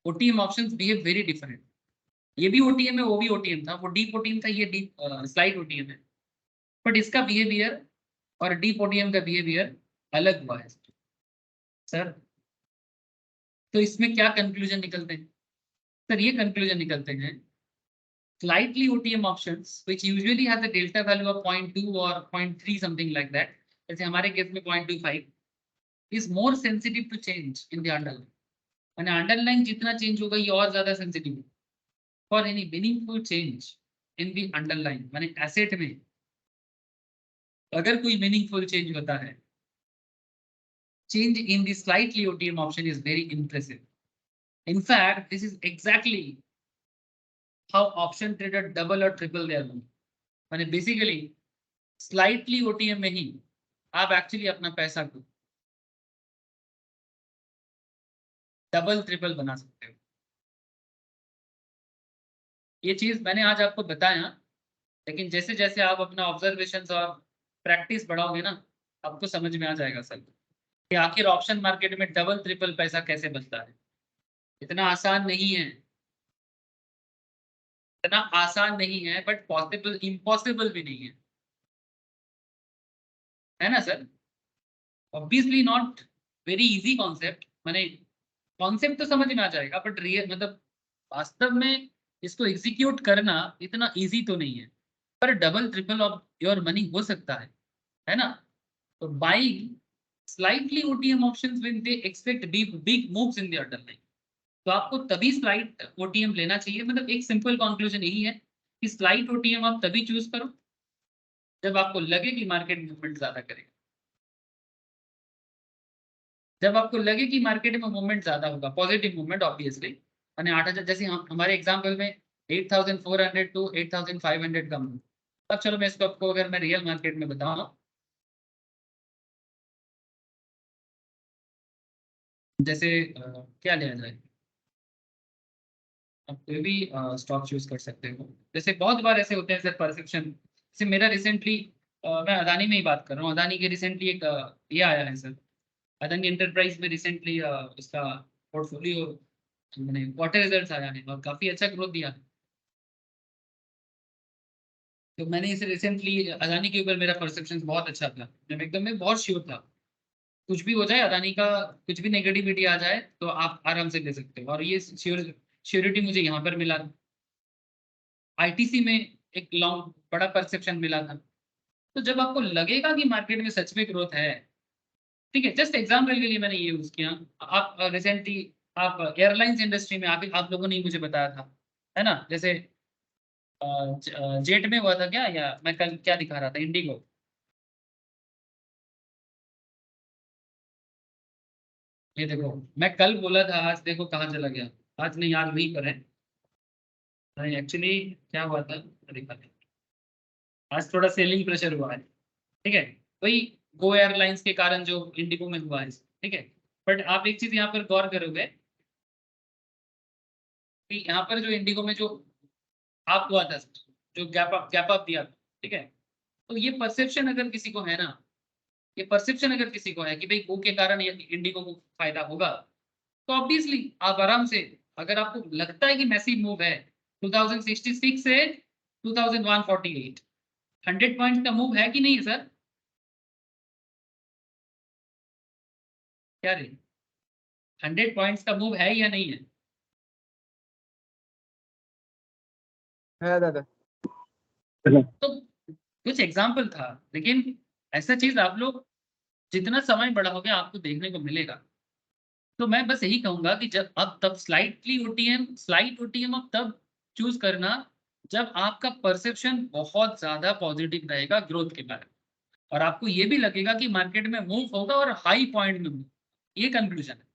OTM options behave very different. ये भी ओटीएम है, वो भी ओटीएम था, वो डीप ओटीएम था, ये डीप स्लाइड ओटीएम है, बट इसका बिहेवियर और डीप ओटीएम का बिहेवियर अलग हुआ है सर। तो इसमें क्या कंक्लूजन निकलते हैं सर? ये कंक्लूजन निकलते हैं, slightly OTM options which usually has a delta value of 0.2 or 0.3 something like that, जैसे हमारे केस में 0.25, is more sensitive to change in the underlying। माने अंडरलाइन जितना चेंज होगा ये और ज्यादा सेंसिटिव है for any meaningful change in the underline. माने एसेट में अगर कोई मीनिंगफुल चेंज होता है, change in the slightly OTM option is very impressive. In fact, this is exactly how option trader double or triple their money। माने basically slightly OTM में ही आप actually अपना पैसा को डबल ट्रिपल बना सकते हो। ये चीज मैंने आज आपको बताया, लेकिन जैसे जैसे आप अपना ऑब्जर्वेशंस और प्रैक्टिस बढ़ाओगे ना, आपको समझ में आ जाएगा सर कि आखिर ऑप्शन मार्केट में डबल ट्रिपल पैसा कैसे बनता है। इतना आसान नहीं है, इतना आसान नहीं है, बट पॉसिबल इम्पॉसिबल भी नहीं है ना sir? Obviously not very easy concept, माने कॉन्सेप्ट तो समझ में आ जाएगा, बट रियल मतलब वास्तव में इसको एग्जीक्यूट करना इतना इजी तो नहीं है। पर double triple of your money हो सकता है ना? तो buying slightly OTM options when they expect big moves in the underline, तो आपको तभी स्लाइट ओटीएम लेना चाहिए। मतलब एक सिंपल कंक्लूजन यही है कि स्लाइट ओटीएम आप तभी चूज करो जब आपको लगे कि मार्केट मूवमेंट ज्यादा करेगा। जब आपको लगे कि मार्केट में मूवमेंट ज्यादा होगा, पॉजिटिव मूवमेंट ऑब्वियसली, यानी 8000, जैसे हमारे एग्जांपल में 8400 टू 8500 का मूव। अब चलो मैं इसको आपको अगर मैं रियल मार्केट में बताऊं, जैसे क्या लिया जाए, आप कोई भी स्टॉक चूज कर सकते हो। जैसे बहुत बार ऐसे होते हैं सर परसेप्शन, जैसे मेरा रिसेंटली मैं अदानी में ही बात कर रहा हूँ, अदानी के रिसेंटली एक ये आया है सर, अदानी एंटरप्राइज में रिसेंटली इसका पोर्टफोलियो मैंने क्वार्टर रिजल्ट्स आया है और काफी अच्छा ग्रोथ दिया है। तो मैंने इसे रिसेंटली अदानी के ऊपर मेरा परसेप्शन बहुत अच्छा था, मैं एकदम में बहुत श्योर था कुछ भी हो जाए अदानी का, कुछ भी नेगेटिविटी आ जाए तो आप आराम से ले सकते हो, और ये श्योरिटी मुझे यहाँ पर मिला। आईटीसी में एक लॉन्ग बड़ा परसेप्शन मिला था। तो जब आपको लगेगा कि मार्केट में सच में ग्रोथ है, ठीक है, जस्ट एग्जाम्पल के लिए मैंने ये यूज किया। आप रिसेंटली आप एयरलाइंस इंडस्ट्री में आप लोगों ने ही मुझे बताया था, है ना? जैसे जेट में हुआ था क्या, या मैं कल क्या दिखा रहा था, इंडिगो। ये देखो, मैं कल बोला था, आज देखो कहाँ चला गया। आज नहीं, आज वहीं पर है। एक्चुअली क्या हुआ था, देखा था। आज थोड़ा सेलिंग प्रेशर हुआ है, ठीक है। वही गो एयरलाइंस के कारण जो इंडिगो में हुआ है, ठीक है। बट आप एक चीज यहाँ पर गौर करोगे कि यहाँ पर जो इंडिगो में जो आप हुआ था, जो गैप अप दिया था, ठीक है। तो ये परसेप्शन अगर किसी को है ना, ये परसेप्शन अगर किसी को है कि भाई गो के कारण ये इंडिगो को फायदा होगा, तो ऑब्वियसली आप आराम से, अगर आपको लगता है कि मैसिव मूव है 2066 से 2148, 100 पॉइंट का मूव है कि नहीं है सर? क्या रे, 100 पॉइंट्स का मूव है या नहीं है? है दादा। तो कुछ एग्जाम्पल था, लेकिन ऐसा चीज आप लोग जितना समय बढ़ाओगे आपको देखने को मिलेगा। तो मैं बस यही कहूंगा कि जब अब तब स्लाइट ओटीएम अब तब चूज करना जब आपका परसेप्शन बहुत ज्यादा पॉजिटिव रहेगा ग्रोथ के बारे में, और आपको ये भी लगेगा कि मार्केट में मूव होगा और हाई पॉइंट में मूव, ये कंक्लूजन है,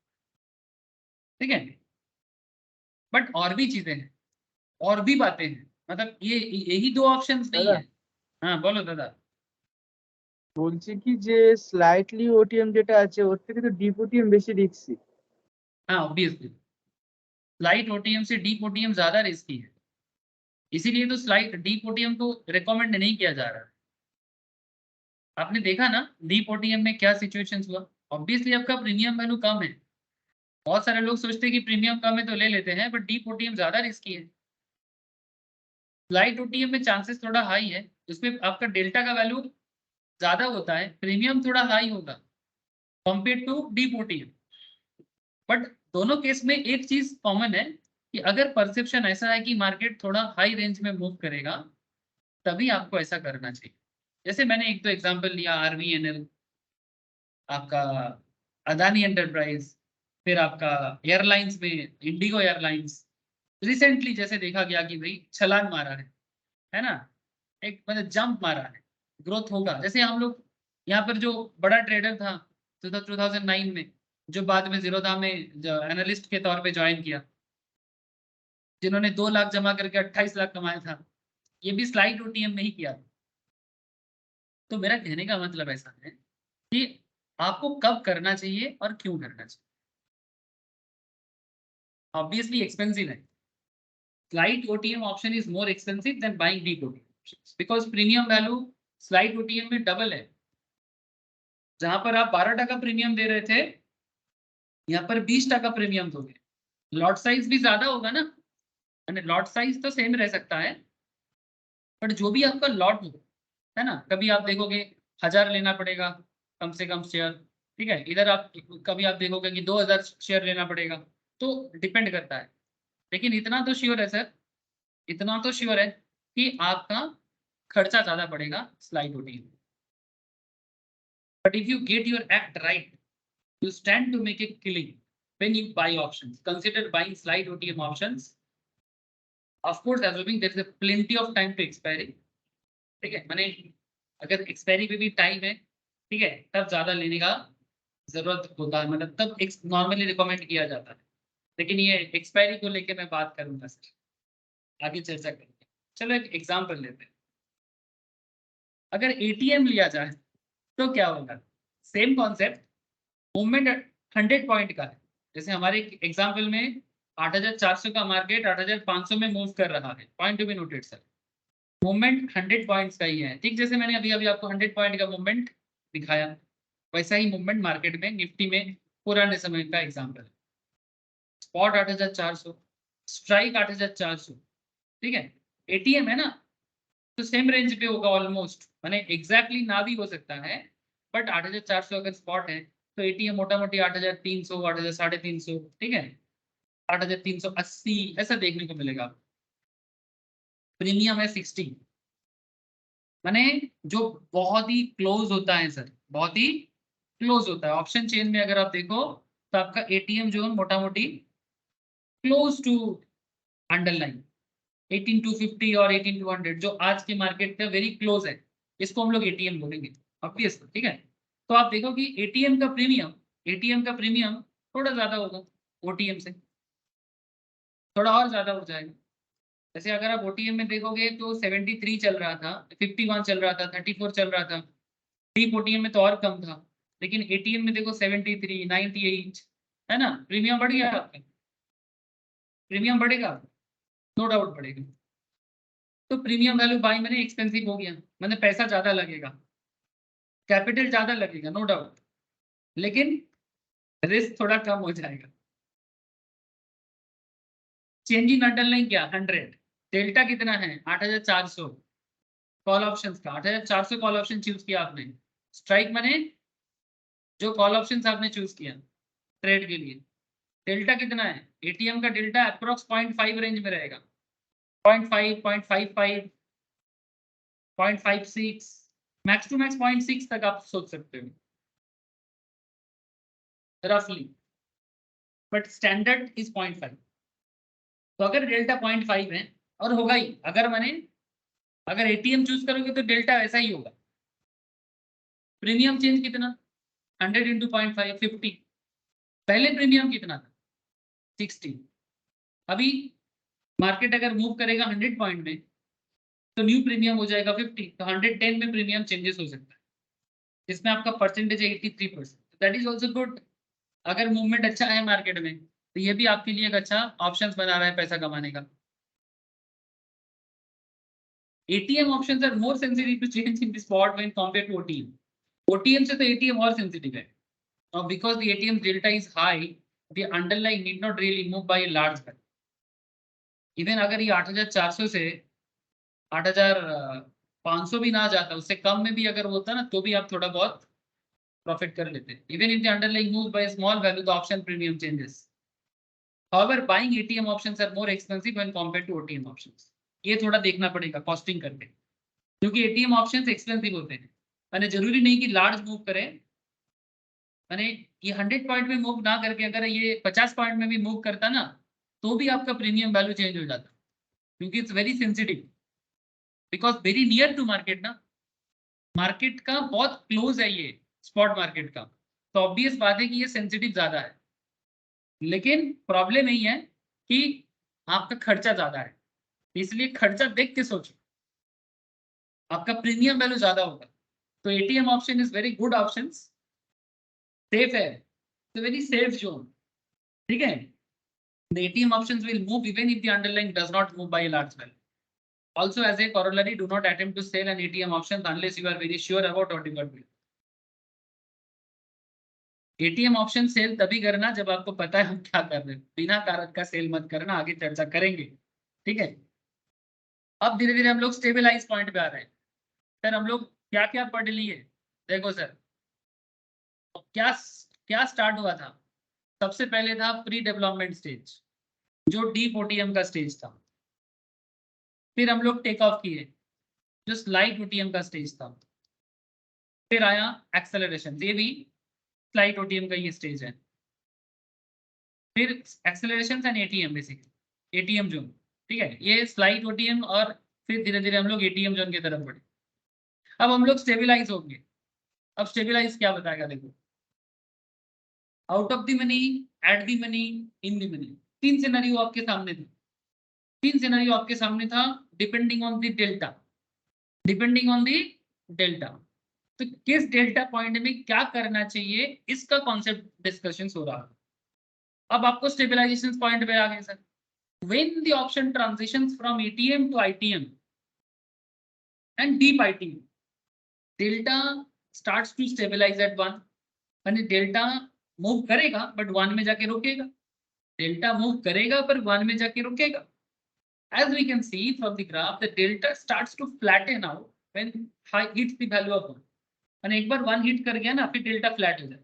ठीक है। बट और भी चीजें हैं, और भी बातें हैं, मतलब ये यही दो ऑप्शंस नहीं दादा है। हाँ बोलो दादा। বলছি কি যে স্লাইটলি ওটিএম যেটা আছে ওর থেকে তো ডিপ ওটিএম বেশি রিস্কি। हाँ ऑब्वियसली स्लाइट ओटीएम से डीप ओटीएम ज्यादा रिस्की है, इसीलिए तो स्लाइट डीप ओटीएम को रिकमेंड नहीं किया जा रहा है। आपने देखा ना डीप ओटीएम में क्या सिचुएशंस हुआ, ऑब्वियसली आपका प्रीमियम वैल्यू कम है। बहुत सारे लोग सोचते हैं कि प्रीमियम कम है तो ले लेते हैं, बट डीप ओटीएम ज्यादा रिस्की है। स्लाइट ओटीएम में चांसेस थोड़ा हाई है, उसमें आपका डेल्टा का वैल्यू ज्यादा होता है, प्रीमियम थोड़ा हाई होगा compare to deep OTM. But दोनों केस में एक चीज कॉमन है कि अगर परसेप्शन ऐसा है कि मार्केट थोड़ा हाई रेंज में मूव करेगा, तभी आपको ऐसा करना चाहिए। जैसे मैंने एक तो एग्जांपल लिया आरवीएनएल, आपका अदानी एंटरप्राइज, फिर आपका एयरलाइंस में इंडिगो एयरलाइंस। रिसेंटली जैसे देखा गया कि भाई छलांग मारा है ना, एक मतलब जंप मारा है, ग्रोथ होगा। जैसे हम लोग यहाँ पर जो बड़ा ट्रेडर था 2009 में, जो बाद में जीरोधा में एनालिस्ट के तौर पे ज्वाइन किया, जिन्होंने 2 लाख जमा करके 28 लाख कमाया था, ये भी स्लाइड ओटीएम में ही किया था। तो मेरा कहने का मतलब ऐसा है कि आपको कब करना चाहिए और क्यों करना चाहिए। ऑब्वियसली एक्सपेंसिव है, slide OTM option is more expensive than buying deep OTM because premium value slide OTM में डबल है। जहां पर आप 12% प्रीमियम दे रहे थे, यहाँ पर 20% प्रीमियम दोगे। लॉट साइज भी ज्यादा होगा ना, लॉट साइज तो सेम रह सकता है, बट जो भी आपका लॉट हो, है ना, कभी आप देखोगे 1000 लेना पड़ेगा कम से कम शेयर, ठीक है। इधर आप कभी आप देखोगे कि 2000 शेयर लेना पड़ेगा, तो डिपेंड करता है। लेकिन इतना तो श्योर है सर, इतना तो श्योर है कि आपका खर्चा ज्यादा पड़ेगा slide OTM. But if you get your act right, you stand to make a killing when you buy options. Consider buying slide OTM options. Of course, assuming there is a plenty of time to expiry. ठीक है, माने अगर expiry पे भी time है, ठीक है, तब ज्यादा लेने का जरूरत होता है, मतलब तब नॉर्मली रिकमेंड किया जाता है। लेकिन ये एक्सपायरी को लेके मैं बात करूंगा सर, आगे चर्चा करेंगे। चलो एक एग्जांपल लेते हैं। अगर एटीएम लिया जाए तो क्या होगा, सेम कॉन्सेप्ट, मूवमेंट 100 पॉइंट का है। जैसे हमारे एग्जांपल में 8400 का मार्केट 8500 में मूव कर रहा है, point to be noted sir, movement 100 points का ही है। ठीक, जैसे मैंने अभी अभी आपको 100 पॉइंट का मूवमेंट दिखाया, वैसा ही मूवमेंट मार्केट में निफ्टी में पुराने समय का एग्जांपल है। स्पॉट 8400, स्ट्राइक 8400, ठीक है। एटीएम है ना, तो सेम रेंज पे होगा ऑलमोस्ट, माने एग्जैक्टली ना भी हो सकता है, बट 8400 अगर स्पॉट है तो एटीएम मोटा मोटी 8300, 8350, ठीक है, 8380 ऐसा देखने को मिलेगा। प्रीमियम है 60, माने जो बहुत ही क्लोज होता है सर, बहुत ही क्लोज होता है। ऑप्शन चेन में अगर आप देखो तो आपका एटीएम जो मोटा मोटी क्लोज टू अंडरलाइन 18250 और 18200 जो आज के मार्केट का वेरी क्लोज है, इसको हम लोग एटीएम बोलेंगे ऑब्वियसली, ठीक है। तो आप देखो कि एटीएम का प्रीमियम थोड़ा ज्यादा होगा ओटीएम से, थोड़ा और ज्यादा हो जाएगा। जैसे अगर आप ओटीएम में देखोगे तो 73 चल रहा था, 51 चल रहा था, 34 चल रहा था। डीप ओटीएम में तो और कम था, लेकिन एटीएम में देखो 73, 98, है ना। प्रीमियम बढ़ गया आपका, प्रीमियम बढ़ेगा, नो डाउट बढ़ेगा। तो प्रीमियम वैल्यू बाई मैंने एक्सपेंसिव हो गया, मैंने पैसा ज्यादा लगेगा, कैपिटल ज्यादा लगेगा, नो डाउट, लेकिन रिस्क थोड़ा कम हो जाएगा। चेंज इन अंडरलाइन क्या 100, डेल्टा कितना है 8400, कॉल ऑप्शंस का 8400 कॉल ऑप्शन चूज किया आपने। स्ट्राइक माने जो कॉल ऑप्शंस आपने चूज किया ट्रेड के लिए, डेल्टा कितना है, एटीएम का डेल्टा अप्रोक्स 0.5 रेंज में रहेगा, 0.5, 0.55, 0.56, मैक्स टू मैक्स 0.6 तक आप सोच सकते हो रफली, बट स्टैंडर्ड इज 0.5। तो अगर डेल्टा 0.5 है, और होगा ही, अगर एटीएम चूज करोगे तो डेल्टा ऐसा ही होगा। प्रीमियम चेंज कितना 100 इंटू 0.5, 50। पहले प्रीमियम कितना था 60। अभी मार्केट अगर मूव करेगा 100 पॉइंट में तो न्यू प्रीमियम हो जाएगा 50, तो 110 में प्रीमियम चेंजेस हो सकता है, जिसमें आपका परसेंटेज है 83%, दैट इज ऑल्सो गुड। अगर मूवमेंट अच्छा है मार्केट में तो ये भी आपके लिए एक अच्छा ऑप्शन बना रहा है पैसा कमाने का। ATM options are more sensitive to change in the spot when compared to OTM. OTM से तो एटीएम और सेंसिटिव है, और because the ATM delta is high, the underlying need not really move by a large value. Even अगर ये 8400 से 8500 भी ना जाता, उससे कम में भी अगर होता ना, तो भी आप थोड़ा बहुत प्रॉफिट कर लेते। Even if the underlying move by small value the option premium changes. However, buying ATM options are more expensive when compared to OTM options. ये थोड़ा देखना पड़ेगा कॉस्टिंग करके, क्योंकि एटीएम ऑप्शंस एक्सपेंसिव होते हैं। मैंने जरूरी नहीं कि लार्ज मूव करें, मैंने ये 100 पॉइंट में मूव ना करके अगर ये 50 पॉइंट में भी मूव करता ना, तो भी आपका प्रीमियम वैल्यू चेंज हो जाता, क्योंकि it's very sensitive, because very near to market ना, मार्केट का बहुत क्लोज है ये स्पॉट मार्केट का, तो ऑब्वियस बात है कि ये सेंसिटिव ज्यादा है। लेकिन प्रॉब्लम यही है कि आपका खर्चा ज्यादा है, इसलिए खर्चा देख के सोचो, आपका प्रीमियम वैल्यू ज्यादा होगा। तो ATM option is very good option, safe है, तो वेरी सेफ जोन, ठीक है। The ATM options will move even if the underlying does not move by a large value. Also, as a corollary, do not attempt to sell an ATM option unless you are very sure about what you are doing. ATM option sell तभी करना जब आपको पता है हम क्या कर रहे हैं, बिना कारण का सेल मत करना, आगे चर्चा करेंगे, ठीक है। अब धीरे धीरे हम लोग स्टेबलाइज पॉइंट पे आ रहे हैं। सर हम लोग क्या क्या पढ़ लिए, देखो सर क्या क्या स्टार्ट हुआ था। सबसे पहले था प्री डेवलपमेंट स्टेज, जो डीप ओटीएम का स्टेज था। फिर हम लोग टेक ऑफ किए, जो स्लाइट ओटीएम का स्टेज था। फिर आया एक्सेलरेशन, ये भी स्लाइट ओटीएम का ये स्टेज है। फिर acceleration and ATM, basically ATM zone, ठीक है, ये स्लाइट ओटीएम, और फिर धीरे धीरे हम लोग एटीएम जोन की तरफ बढ़े। अब हम लोग स्टेबलाइज होंगे। अब स्टेबलाइज क्या बताएगा, देखो out of the money, eight the money, in the money, तीन सिनेरियो आपके सामने थे। तीन सिनेरियो आपके सामने था, depending on the delta, depending on the delta. तो किस डेल्टा पॉइंट में क्या करना चाहिए, इसका कॉन्सेप्ट डिस्कशन हो रहा है। अब आपको स्टेबलाइजेशन पॉइंट पे आ गए sir. When the option transitions from ATM to ITM and deep ITM, delta starts to stabilize at 1. यानी डेल्टा मूव करेगा बट 1 में जाके रुकेगा, डेल्टा मूव करेगा पर 1 में जाके रुकेगा। As we can see from the graph, the delta starts to flatten out when high hits the value of 1. यानी एक बार 1 हिट कर गया ना, फिर डेल्टा फ्लैट हो जाए,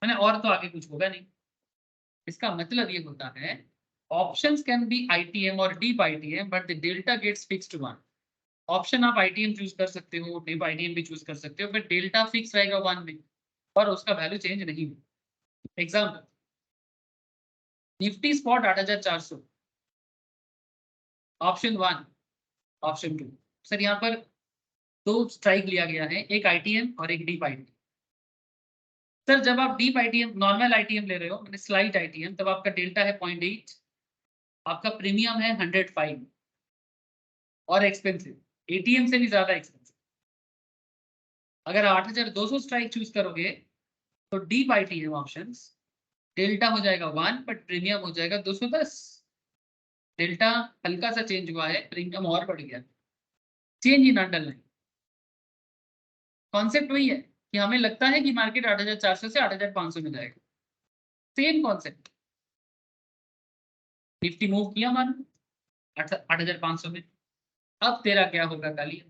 यानी और तो आगे कुछ होगा नहीं। इसका मतलब ये होता है options can be ITM or deep ITM, but the delta gets fixed to 1. Option आप ITM चूज कर सकते हो, deep ITM भी चूज कर सकते हो, बट डेल्टा फिक्स रहेगा 1 में और उसका वैल्यू चेंज नहीं होगा। Example, Nifty spot 8400, option 1, option 2। Sir यहाँ पर दो स्ट्राइक लिया गया है, एक ITM और एक डीप ITM। सर जब आप डीप आईटीएम नॉर्मल आईटीएम ले रहे हो मैंने स्लाइट आईटीएम, तब आपका डेल्टा है 0.8, आपका प्रीमियम है 105 और एक्सपेंसिव, एटीएम से भी ज्यादा एक्सपेंसिव। अगर 8200 स्ट्राइक चूज करोगे तो डीप आईटीएम ऑप्शंस डेल्टा हो जाएगा 1 बट प्रीमियम हो जाएगा 210। डेल्टा हल्का सा चेंज हुआ है, प्रीमियम और बढ़ गया। चेंज इन अंडरलाइन, कॉन्सेप्ट वही है कि हमें लगता है कि मार्केट 8400 से 8500 में जाएगा, सेम कॉन्सेप्ट। निफ्टी मूव किया मान 8500 में, अब तेरा क्या होगा कालिया,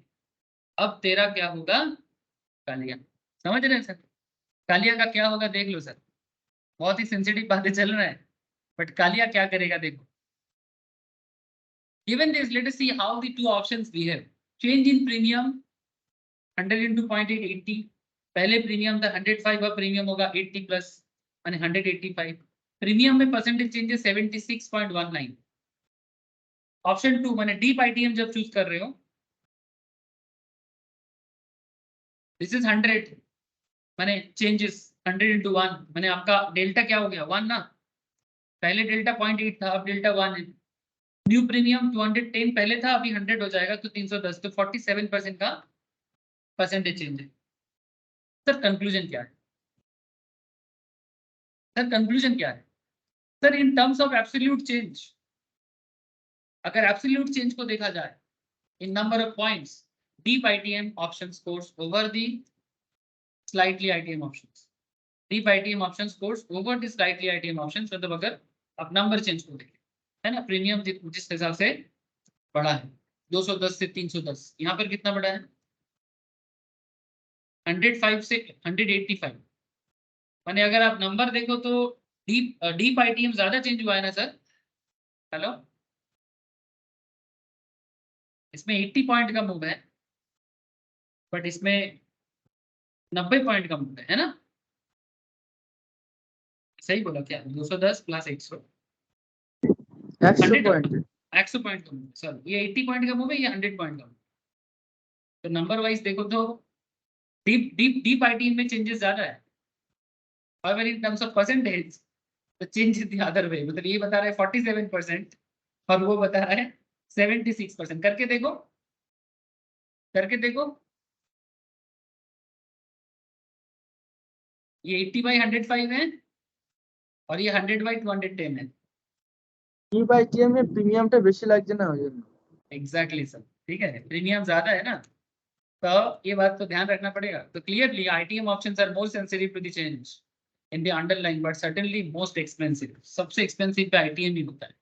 अब तेरा क्या होगा कालिया, समझ रहे हैं सर? कालिया का क्या होगा देख लो सर, बहुत ही सेंसिटिव बातें चल रहा है, बट कालिया क्या करेगा देखो। Given this, let us see how the two options behave. Change in premium 100 into 0.8 80, पहले प्रीमियम था 105, अब प्रीमियम होगा 80 प्लस यानी 185। प्रीमियम में परसेंटेज चेंज है 76.19। ऑप्शन 2 मैंने डीप आईटीएम जब चूज कर रहे हो, दिस इज 100, मैंने चेंजेस 100 into 1, मैंने आपका डेल्टा क्या हो गया 1 ना, पहले डेल्टा 0.8 था अब डेल्टा 1 है। न्यू प्रीमियम 210 पहले था अभी 100 हो जाएगा तो 310, तो 47% का परसेंटेज चेंज है। सर कंक्लूजन क्या है? सर कंक्लूजन क्या है? Sir in terms of absolute change, अगर एब्सोल्यूट चेंज को देखा जाए in number of points, deep ITM option scores over the slightly ITM options, deep ITM option scores over the slightly ITM options. मतलब अगर आप number change को देखें, है ना, प्रीमियम जिस हिसाब से बढ़ा है 210 से 310, यहाँ पर कितना बढ़ा है 105 से 185। माने अगर आप नंबर देखो तो डीप आईटीएम ज्यादा चेंज हुआ है ना सर? हेलो, इसमें 80 पॉइंट का मूव है बट इसमें 90 पॉइंट का मूव है ना? सही बोला क्या? 210 प्लस 100 100 पॉइंट 100 पॉइंट का मूव, सर ये 80 पॉइंट का मूव है, ये 100 पॉइंट का मूव। तो नंबर वाइज देखो तो डीप आईटीएम में चेंजेस ज्यादा है, however in terms of percentage the change is the other way। मतलब ये बता रहा है 47% और वो बता रहा है 76%। करके देखो, करके देखो, ये 80/105 है और ये 100/210 है। डीप आईटीएम में প্রিমিয়ামটা বেশি লাগছে না ওই জন্য। एग्जैक्टली सर, ठीक है, प्रीमियम ज्यादा है ना, तो ये बात तो ध्यान रखना पड़ेगा। तो clearly ITM options are more sensitive to the change in the underline but certainly most expensive, सबसे एक्सपेंसिव पे आईटीएम ही होता है।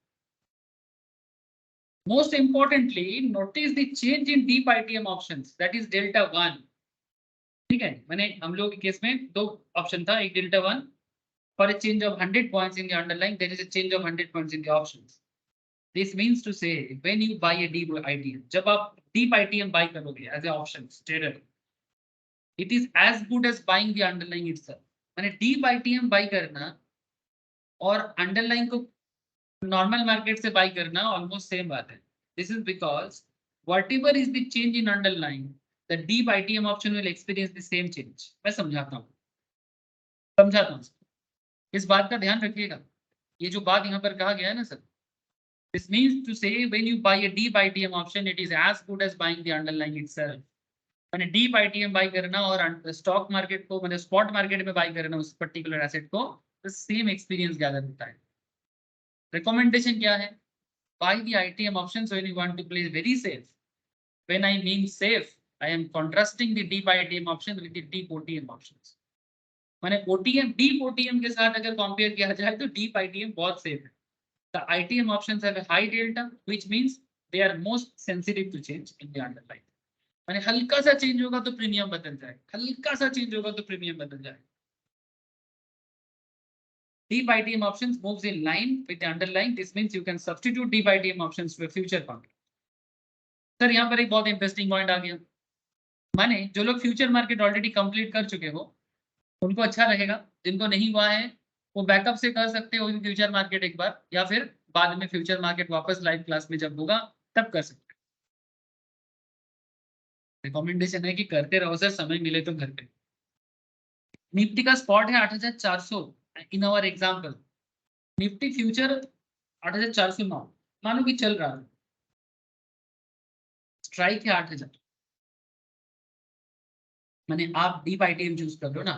Most importantly, notice the change in deep ITM options, that is delta 1। ठीक है, मैंने हम लोग के केस में दो ऑप्शन था, एक delta 1 for a change of 100 points in the underlying, there is a change of 100 points in the options। This means to say when you buy a deep ITM, जब आप deep ITM buy करोगे as a options trader, it is as good as buying the underlying itself। मैंने deep ITM buy करना और underlying को normal market से by करना almost same बात है। This is because whatever is the change in underlying, the deep ITM option will experience the same change। मैं समझाता हूँ, इस बात का ध्यान रखिएगा। ये जो बात यहाँ पर कहा गया है ना sir, this means to say when you buy a deep ITM option it is as good as buying the underlying itself। मैंने डीप ITM बाई करना और स्टॉक मार्केट को मैंने स्पॉट मार्केट में बाई करना उस पर्टिकुलर एसेट को, तो सेम एक्सपीरियंस गैदर होता है। रिकमेंडेशन क्या है? Buy the ITM options when you want to play very safe। When I mean safe, I am contrasting the deep ITM option with the deep OTM options। माने OTM deep OTM के साथ अगर compare किया जाए तो deep ITM बहुत safe है। The ITM options have a high delta, which means they are most sensitive to change in the underlying। माने हल्का सा चेंज होगा तो प्रीमियम बदल जाए, हल्का सा चेंज होगा तो प्रीमियम बदल जाए। Deep ITM options moves in line with the underlying। This means you can substitute deep ITM options for future contract। Sir यहाँ पर एक बहुत इंटरेस्टिंग पॉइंट आ गया, माने जो लोग फ्यूचर मार्केट ऑलरेडी कंप्लीट कर चुके हो उनको अच्छा रहेगा, जिनको नहीं हुआ है वो बैकअप से कर सकते हो फ्यूचर मार्केट एक बार, या फिर बाद में फ्यूचर मार्केट वापस लाइव क्लास में जब होगा तब कर सकते हो। रिकमेंडेशन है कि करते रहो सर, समय मिले तो घर पे। निफ्टी का स्पॉट है 8400 in our example, Nifty future 8409 मानो कि चल रहा है, स्ट्राइक है 8000, माने आप डीप आईटीएम चूज कर लो ना,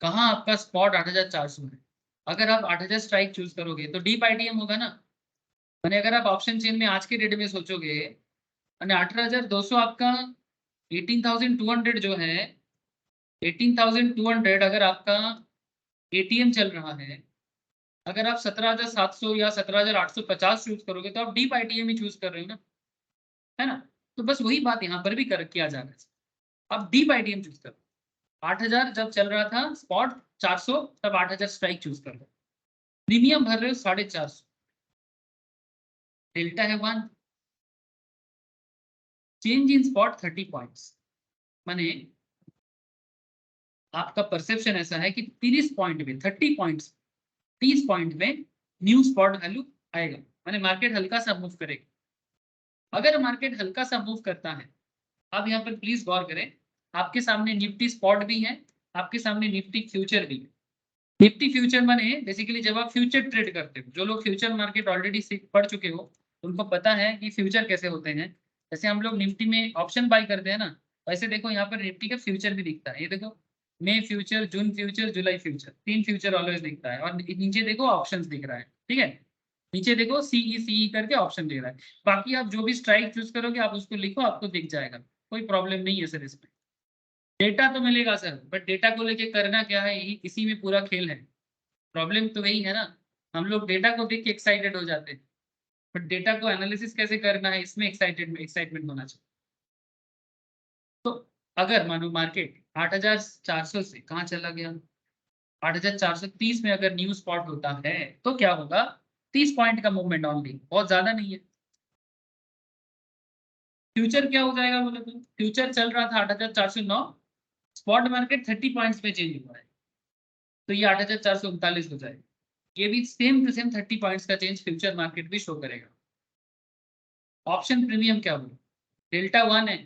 कहाँ आपका स्पॉट 8400 है, अगर आप 8000 स्ट्राइक चूज करोगे तो डीप आईटीएम होगा ना। माने अगर आप ऑप्शन चेन में आज के डेट में सोचोगे, माने 18200 आपका 18200 जो है, 18200 अगर आपका एटीएम चल रहा है, अगर आप 17700 या 17850 चूज करोगे तो आप डीप आईटीएम ही चूज कर रहे हो ना, है ना। तो बस वही बात यहाँ पर भी कर किया जा रहा है, आप डीप आईटीएम चूज करो। 8000 जब चल रहा था स्पॉट 400, तब 8000 स्ट्राइक चूज कर लो, प्रीमियम भर रहे हो 450, डेल्टा है 1, चेंज इन स्पॉट 30 पॉइंट्स, माने आपका परसेप्शन ऐसा है कि 30 पॉइंट में 30 पॉइंट्स 30 पॉइंट में न्यू स्पॉट वैल्यू आएगा, माने मार्केट हल्का सा मूव करेगा। अगर मार्केट हल्का सा मूव करता है, आप यहाँ पर प्लीज गौर करें, आपके सामने निफ्टी स्पॉट भी है, आपके सामने निफ्टी फ्यूचर भी है। निफ्टी फ्यूचर माने बेसिकली जब आप फ्यूचर ट्रेड करते हो, जो लोग फ्यूचर मार्केट ऑलरेडी पढ़ चुके हो उनको पता है कि फ्यूचर कैसे होते हैं। जैसे हम लोग निफ्टी में ऑप्शन बाय करते हैं ना, वैसे देखो यहाँ पर निफ्टी का फ्यूचर भी दिखता है, ये देखो मई फ्यूचर, जून फ्यूचर, जुलाई फ्यूचर, 3 फ्यूचर ऑलवेज दिखता है, और नीचे देखो ऑप्शंस दिख रहा है, ठीक है, नीचे देखो सीई करके ऑप्शन दिख रहा है। बाकी आप जो भी स्ट्राइक चूज करोगे आप उसको लिखो, आपको दिख जाएगा, कोई प्रॉब्लम नहीं है सर इसमें। डेटा तो मिलेगा सर, बट डेटा को लेके करना क्या है, यही इसी में पूरा खेल है। प्रॉब्लम तो यही है ना, हम लोग डेटा को देख के एक्साइटेड हो जाते हैं, बट डेटा को एनालिसिस कैसे करना है इसमें एक्साइटमेंट होना चाहिए। तो अगर मानो मार्केट 8400 से कहाँ चला गया, 8430 में अगर न्यू स्पॉट होता है तो क्या होगा, 30 पॉइंट का मूवमेंट ऑनली, बहुत ज्यादा नहीं है। फ्यूचर क्या हो जाएगा बोले तो, फ्यूचर चल रहा था 8409, स्पॉट मार्केट 30 पॉइंट्स में चेंज हुआ है, तो ये 8439 हो जाएगा। ये भी सेम टू सेम 30 पॉइंट्स का चेंज फ्यूचर मार्केट भी शो करेगा। ऑप्शन प्रीमियम क्या होगा, डेल्टा 1 है,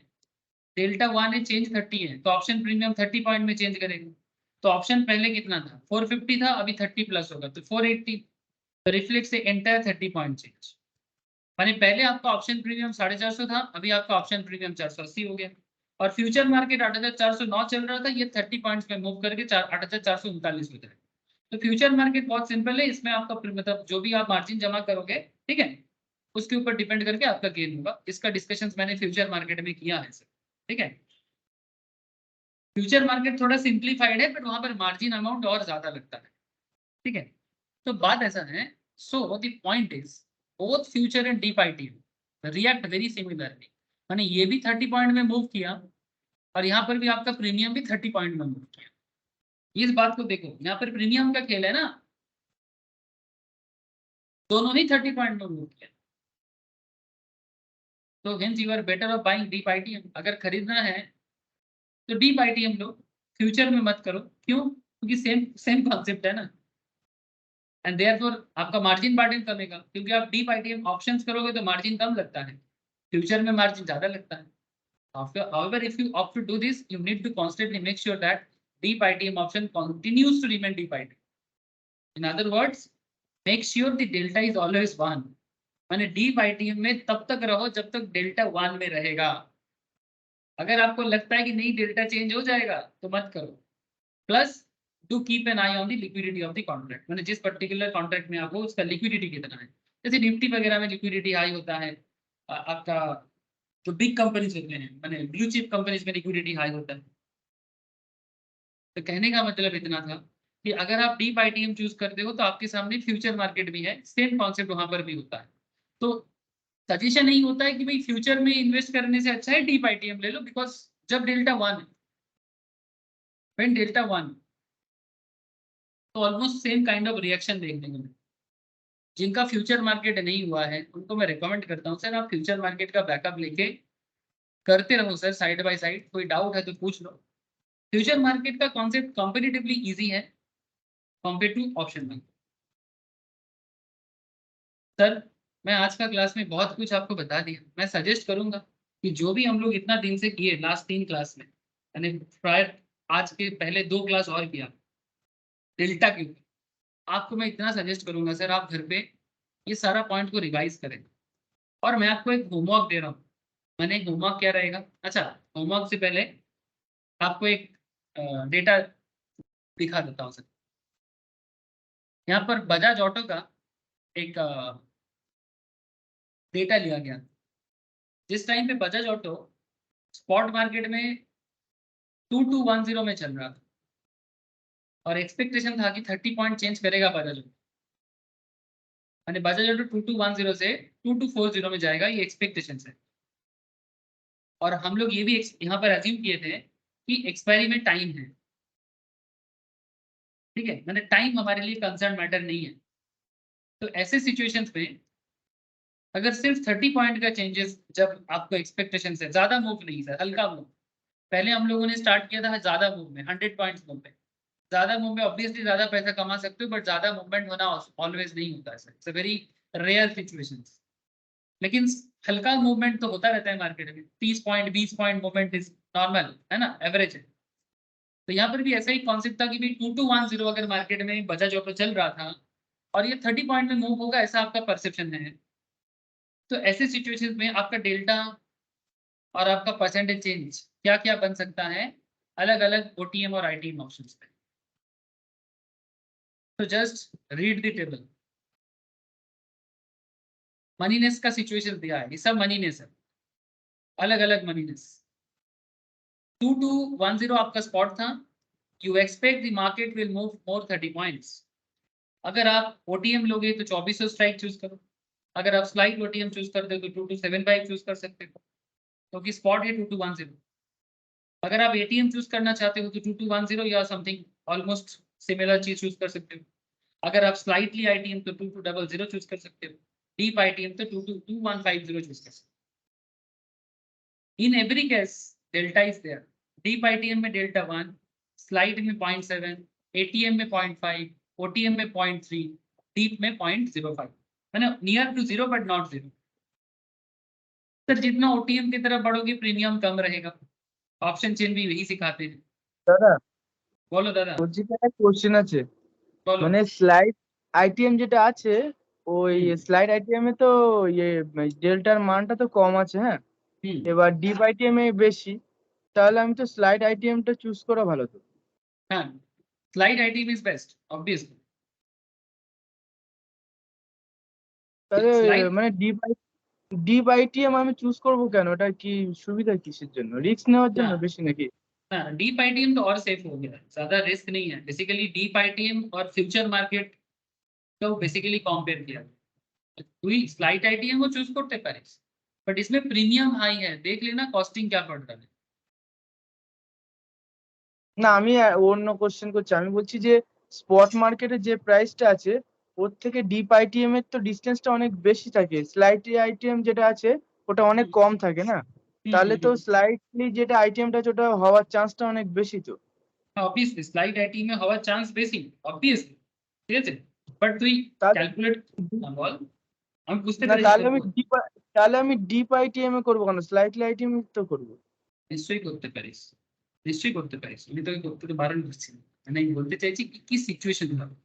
डेल्टा 1 है, चेंज 30 है, तो ऑप्शन प्रीमियम 30 पॉइंट में चेंज करेगा। तो ऑप्शन पहले कितना था, 450 था, अभी 30 प्लस होगा तो 480, तो रिफ्लेक्ट से एंटायर 30 पॉइंट चेंज, माने पहले आपका ऑप्शन प्रीमियम 450 था, अभी आपका ऑप्शन प्रीमियम 480 हो गया। और फ्यूचर मार्केट 8409 चल रहा था, ये 30 पॉइंट्स में मूव करके 8439 हो जाएगा। तो फ्यूचर मार्केट बहुत सिंपल है, इसमें आपका मतलब जो भी आप मार्जिन जमा करोगे, ठीक है, उसके ऊपर डिपेंड करके आपका गेन होगा। इसका डिस्कशन मैंने फ्यूचर मार्केट में किया है सर, ठीक है। फ्यूचर मार्केट थोड़ा सिंप्लीफाइड है, बट वहां पर मार्जिन अमाउंट और ज्यादा लगता है, ठीक है। तो बात ऐसा है, so the point is both future and deep ITM react very similarly, माने ये भी 30 पॉइंट में मूव किया और यहाँ पर भी आपका प्रीमियम भी 30 पॉइंट में मूव किया। इस बात को देखो, यहाँ पर प्रीमियम का खेल है ना, दोनों ही 30 पॉइंट में मूव किया, तो hence you are better off buying deep ITM. अगर खरीदना है तो डीप आईटीएम लो, फ्यूचर में मत करो, क्यों, क्योंकि सेम सेम कॉन्सेप्ट है ना, एंड देयरफॉर आपका मार्जिन बर्डन कमेगा, क्योंकि आप डीप आईटीएम ऑप्शंस करोगे तो मार्जिन कम लगता है, फ्यूचर में मार्जिन ज्यादा लगता है। However, if you opt to do this, you need to constantly make sure that deep ITM option continues to remain deep ITM. In other words, make sure the delta is always 1. माने deep ITM में तब तक रहो जब तक delta 1 में रहेगा। अगर आपको लगता है कि नहीं डेल्टा चेंज हो जाएगा तो मत करो। Plus do keep an I on the liquidity of the contract, माने जिस पर्टिकुलर कॉन्ट्रैक्ट में आपको उसका लिक्विडिटी कितना है। जैसे निफ्टी वगैरह में लिक्विडिटी हाई होता है, आपका जो बिग कंपनीज होते हैं, माने ब्लू चिप कंपनीज में लिक्विडिटी हाई होता है। तो कहने का मतलब इतना था कि अगर आप डीप आईटीएम चूज करते हो तो आपके सामने फ्यूचर मार्केट भी है, सेम कॉन्सेप्ट वहां पर भी होता है। तो सजेशन नहीं होता है कि भाई फ्यूचर में इन्वेस्ट करने से अच्छा है डीप आईटीएम ले लो, बिकॉज जब डेल्टा 1 है, व्हेन डेल्टा 1 तो almost same kind of reaction देखने को मिले। जिनका फ्यूचर मार्केट नहीं हुआ है उनको मैं रिकमेंड करता हूँ सर आप फ्यूचर मार्केट का बैकअप लेके करते रहो सर, साइड बाय साइड। कोई डाउट है तो पूछ लो। फ्यूचर मार्केट का कॉन्सेप्ट कंपैरेटिवली इजी है compare to option market. Sir मैं आज का क्लास में बहुत कुछ आपको बता दिया। मैं सजेस्ट करूंगा कि जो भी हम लोग इतना दिन से किए लास्ट 3 क्लास में, यानी प्रायर आज के पहले 2 क्लास और किया, डेल्टा के ऊपर। आपको मैं इतना सजेस्ट करूंगा सर, आप घर पे ये सारा पॉइंट को रिवाइज करें। और मैं आपको एक होमवर्क दे रहा हूँ। मैंने होमवर्क क्या रहेगा, अच्छा होमवर्क से पहले आपको एक डेटा दिखा देता हूँ सर। यहाँ पर बजाज ऑटो का एक डेटा लिया गया। जिस टाइम पे बजाज ऑटो स्पॉट मार्केट में 2210 में चल रहा था और एक्सपेक्टेशन था कि 30 पॉइंट चेंज करेगा बजाज ऑटो, यानी बजाज ऑटो 2210 से 2240 में जाएगा, ये एक्सपेक्टेशन है। और हम लोग ये भी यहाँ पर अज्यूम किए थे कि एक्सपायरी में टाइम है, ठीक है, मैंने टाइम हमारे लिए कंसर्न मैटर नहीं है। तो ऐसे सिचुएशंस में अगर सिर्फ 30 पॉइंट का चेंजेस, जब आपको एक्सपेक्टेशन से ज्यादा मूव नहीं सर, हल्का मूव, पहले हम लोगों ने स्टार्ट किया था ज्यादा मूव में, 100 पॉइंट्स मूव में। ज्यादा मूव में ऑब्वियसली ज्यादा पैसा कमा सकते हो, बट ज्यादा मूवमेंट होना ऑलवेज नहीं होता है sir, it's a very rare situation. लेकिन हल्का मूवमेंट तो होता रहता है मार्केट में, 30 point 20 point movement is normal है ना, एवरेज है। तो यहाँ पर भी ऐसा ही कॉन्सेप्ट था कि भाई 2210 अगर मार्केट में बजाज ऑटो चल रहा था और ये 30 पॉइंट में मूव होगा, ऐसा आपका परसेप्शन है। तो ऐसे सिचुएशंस में आपका डेल्टा और आपका परसेंटेज चेंज क्या क्या बन सकता है अलग अलग ओटीएम और आईटीएम ऑप्शंस पे। तो जस्ट रीड द टेबल। मनीनेस का सिचुएशन दिया है, ये सब मनीनेस है, अलग अलग मनीनेस। 2210 आपका स्पॉट था, you expect the market will move more 30 points. अगर आप ओटीएम लोगे तो 2400 स्ट्राइक चूज करो, अगर आप स्लाइड ओटीएम चूज करते हो तो 2275 चूज कर सकते हो, क्योंकि स्पॉट है 2210। अगर आप एटीएम चूज करना चाहते हो तो 2210 या समथिंग ऑलमोस्ट सिमिलर चीज चूज कर सकते हो। अगर आप स्लाइटली आईटीएम तो 2200 चूज कर सकते हो, डीप आईटीएम तो 222150 चूज कर सकते हो। In every case delta is there. Deep ITM में डेल्टा 1, स्लाइड में 0.7, एटीएम में 0.5, ओटीएम में 0.3, डीप में 0.05, है ना, near to 0 but not 0। Sir जितना ओटीएम की तरफ बढ़ोगे प्रीमियम कम रहेगा, ऑप्शन चेन भी यही सिखाते हैं। দাদা बोलो दादा, বলছি কি একটা কোশ্চেন আছে, बोलो। মানে স্লাইড আইটিএম যেটা আছে ওই हम्म, স্লাইড আইটিএম এ তো ইয়ে ডেল্টার মানটা তো কম আছে, হ্যাঁ, এবার ডিপ আইটিএম এ বেশি, তাহলে আমি তো স্লাইড আইটিএমটা চুজ করা ভালো তো। हाँ, slide ITM is best obviously. তাহলে स्लाइड, মানে ডিপ আইটিএম আমি চুজ করবো কেন, ওটা কি সুবিধা কিসের জন্য, রিস্ক নেওয়ার জন্য हाँ বেশি নাকি? हाँ, डीप आईटीएम तो और सेफ हो गया, ज्यादा रिस्क नहीं है। बेसिकली डीप आईटीएम और फ्यूचर मार्केट को बेसिकली कंपेयर किया, তুই স্লাইড আইটিএম ও চুজ করতে পারিস, বাট इसमें প্রিমিয়াম হাই है, देख लेना कॉस्टिंग क्या पड़ रहा है। না আমি অন্য কোশ্চেন করছি, আমি বলছি যে স্পট মার্কেটে যে প্রাইসটা আছে ওর থেকে ডিপ আইটিএম এর তো ডিস্টেন্সটা অনেক বেশি থাকে, স্লাইড আইটিএম যেটা আছে ওটা অনেক কম থাকে না, তাহলে তো স্লাইডলি যেটা আইটিএমটা আছে ওটা হওয়ার চান্সটা অনেক বেশি তো। ऑब्वियसली स्लाइड आईटी में हवा चांस बेसिक ऑब्वियसली, ঠিক আছে, বাট তুই তাহলে ক্যালকুলেট বল, আমি বুঝতে না পেরেছি তাহলে তোর আমি বল। ডিপ আইটিএম এ করবো কেন, স্লাইডলি আইটিএম তো করবো। নিশ্চয়ই করতে পারিস, নিশ্চয়ই করতে পারিস, আমি তোকে করতে তো বারণ করছি না। মানে আমি বলতে চাইছি কি কি সিচুয়েশন হবে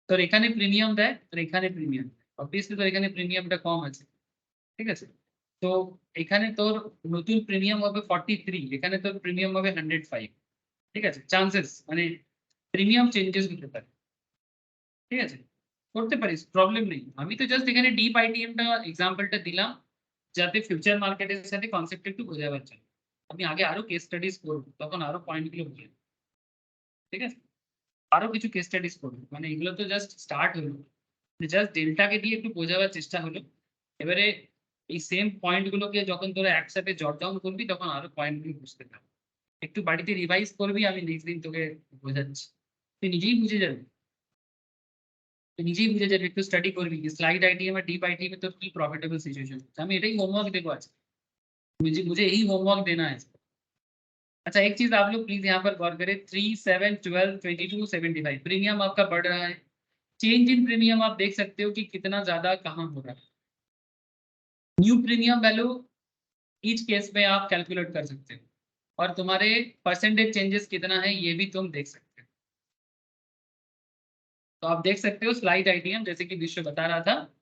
তোর এখানে প্রিমিয়াম দেয়, তোর এখানে প্রিমিয়াম, অবভিয়াসলি তোর এখানে প্রিমিয়ামটা কম আছে, ঠিক আছে। তো এখানে তোর নতুন প্রিমিয়াম হবে 43, এখানে তোর প্রিমিয়াম হবে 105, ঠিক আছে, চান্সেস মানে প্রিমিয়াম চেঞ্জেস হতে পারে, ঠিক আছে, করতে পারিস, প্রবলেম নেই। আমি তো জাস্ট এখানে ডিপ আইটিএমটা এক্সাম্পলটা দিলাম যাতে ফিউচার মার্কেটের সাথে কনসেপ্ট একটু বোঝাবার জন্য। আমি আগে আরো কেস স্টাডিজ করবো, তখন আরো পয়েন্টগুলো বুঝে, ঠিক আছে, আরো কিছু কেস স্টাডিজ করবো, মানে এগুলো তো জাস্ট স্টার্ট হলো, জাস্ট ডেল্টাকে দিয়ে একটু বোঝাবার চেষ্টা হলো। এবারে এই সেম পয়েন্টগুলোকে যখন তোরা একসাথে জট ডাউন করবি তখন আরো পয়েন্টগুলো বুঝতে পারবি, একটু বাড়িতে রিভাইজ করবি, আমি নেক্সট দিন তোকে বোঝাচ্ছি, তুই নিজেই বুঝে যাবি, তুই নিজেই বুঝে যাবি, একটু স্টাডি করবি স্লাইড आईटीएम और डीप आईटीएम में तो की प्रॉफिटेबल सिचुएशन। আমি এটাই হোমওয়ার্ক দেবো आज, मुझे यही होमवर्क देना है। अच्छा एक चीज आप लोग प्लीज यहाँ पर गौर करें, 3, 7, 12, 22, 75 प्रीमियम आपका बढ़ रहा है। चेंज इन प्रीमियम आप देख सकते हो कि कितना ज्यादा कहाँ हो रहा है। New premium value each case में आप कैलकुलेट कर सकते हो, और तुम्हारे परसेंटेज चेंजेस कितना है ये भी तुम देख सकते हो। तो आप देख सकते हो स्लाइड आईटीएम जैसे कि विश्व बता रहा था,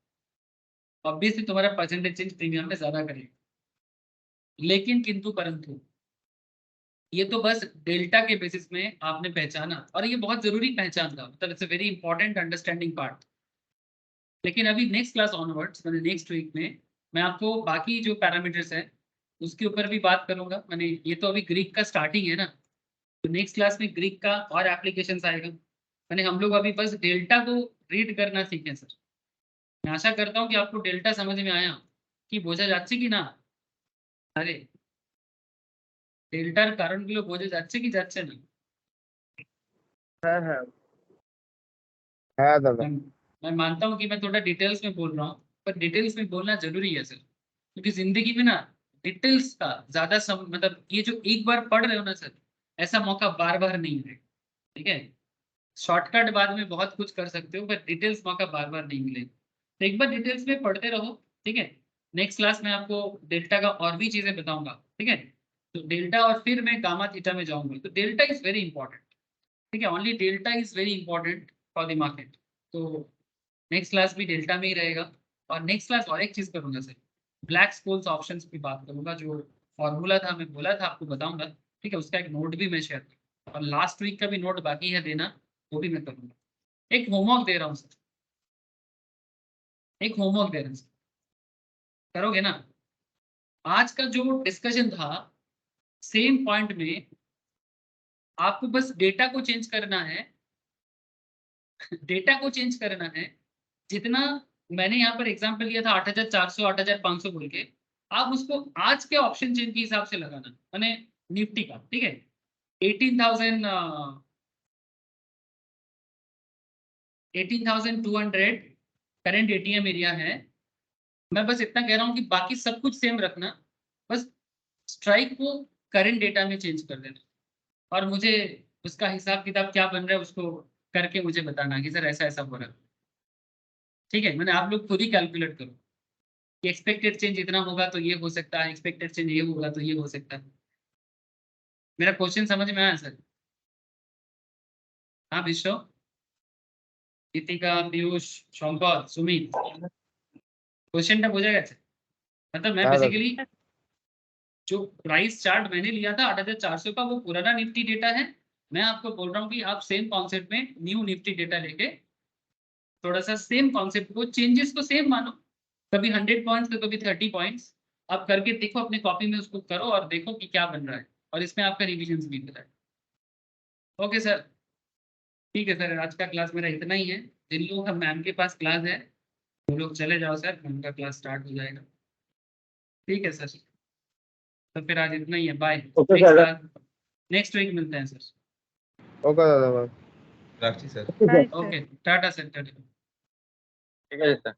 ऑब्वियसली तुम्हारा परसेंटेज चेंज प्रीमियम में ज्यादा करेगा, लेकिन किंतु परंतु ये तो बस डेल्टा के बेसिस में आपने पहचाना, और ये बहुत जरूरी पहचान था, मतलब it's a very important understanding part. लेकिन अभी नेक्स्ट क्लास ऑनवर्ड्स, मैंने नेक्स्ट वीक में मैं आपको बाकी जो पैरामीटर्स है उसके ऊपर भी बात करूंगा। मैंने ये तो अभी ग्रीक का स्टार्टिंग है ना, तो नेक्स्ट क्लास में ग्रीक का और एप्लीकेशंस आएगा। मैंने हम लोग अभी बस डेल्टा को रीड करना सीखे सर। मैं आशा करता हूँ कि आपको डेल्टा समझ में आया कि বোঝা যাচ্ছে কি না। আরে ডেল্টার কারণগুলো বোঝা যাচ্ছে কি যাচ্ছে না? হ্যাঁ হ্যাঁ হ্যাঁ দাদা मैं मानता हूँ कि मैं थोड़ा डिटेल्स में बोल रहा हूँ, पर डिटेल्स में बोलना जरूरी है सर, क्योंकि जिंदगी में ना डिटेल्स का ज्यादा मतलब ये जो एक बार पढ़ रहे हो ना सर, ऐसा मौका बार बार नहीं मिलेगा। ठीक है, शॉर्टकट बाद में बहुत कुछ कर सकते हो, पर डिटेल्स मौका बार बार नहीं मिलेगा। तो एक बार डिटेल्स में पढ़ते रहो, ठीक है। नेक्स्ट क्लास में आपको डेल्टा का और भी चीजें बताऊंगा, ठीक है। तो डेल्टा और फिर मैं गामा थीटा में जाऊंगा। तो डेल्टा इज वेरी इंपॉर्टेंट, ठीक है, only delta is very important for the market. तो नेक्स्ट क्लास भी डेल्टा में ही रहेगा। और नेक्स्ट क्लास और एक चीज करूंगा सर, ब्लैक स्कोल्स ऑप्शंस की बात करूंगा, जो फॉर्मूला था मैं बोला था आपको बताऊंगा, ठीक है। उसका एक नोट भी मैं शेयर करूंगा, और लास्ट वीक का भी नोट बाकी है देना, वो भी मैं करूंगा। एक होमवर्क दे रहा हूँ सर, एक होमवर्क दे रहा हूँ सर, करोगे ना? आज का जो डिस्कशन था सेम पॉइंट में आपको बस डेटा को चेंज करना है, डेटा को चेंज करना है। जितना मैंने यहाँ पर एग्जांपल लिया था 8400 8500 बोल के, आप उसको आज के ऑप्शन चेन के हिसाब से लगाना, मैंने निफ्टी का, ठीक है। 18,200 करंट एटीएम एरिया है। मैं बस इतना कह रहा हूँ कि बाकी सब कुछ सेम रखना, बस स्ट्राइक को करंट डेटा में चेंज कर देना, और मुझे उसका हिसाब किताब क्या बन रहा है उसको करके मुझे बताना कि सर ऐसा ऐसा हो रहा है, ठीक है। मैंने आप लोग खुद ही कैलकुलेट करो कि एक्सपेक्टेड चेंज इतना होगा तो ये हो सकता है, एक्सपेक्टेड चेंज ये होगा तो ये हो सकता है। मेरा क्वेश्चन समझ में आया सर? हाँ विश्व, दीपिका, पीयूष, शंकर, सुमित, क्वेश्चन हो जाएगा सर। मतलब मैं हाँ, बेसिकली जो प्राइस चार्ट मैंने लिया था 8400 का, वो पुराना निफ्टी डेटा है। मैं आपको बोल रहा हूँ कि आप सेम कॉन्सेप्ट में न्यू निफ्टी डेटा लेके थोड़ा सा सेम कॉन्सेप्ट को, चेंजेस को सेम मानो, कभी 100 पॉइंट्स तो कभी 30 पॉइंट्स, आप करके देखो अपने कॉपी में, उसको करो और देखो कि क्या बन रहा है, और इसमें आपका रिविजन भी होता है। ओके सर, ठीक है सर, आज का क्लास मेरा इतना ही है। जिन लोगों का मैम के पास क्लास है वो लोग चले जाओ सर, मैम का क्लास स्टार्ट हो जाएगा। ठीक है सर, तो फिर आज इतना ही है, bye. Okay sir. Next week मिलते हैं सर। ওকে দাদা ভাই রাখছি sir. Okay sir okay, tata sir, tata. ठीक है जी सर।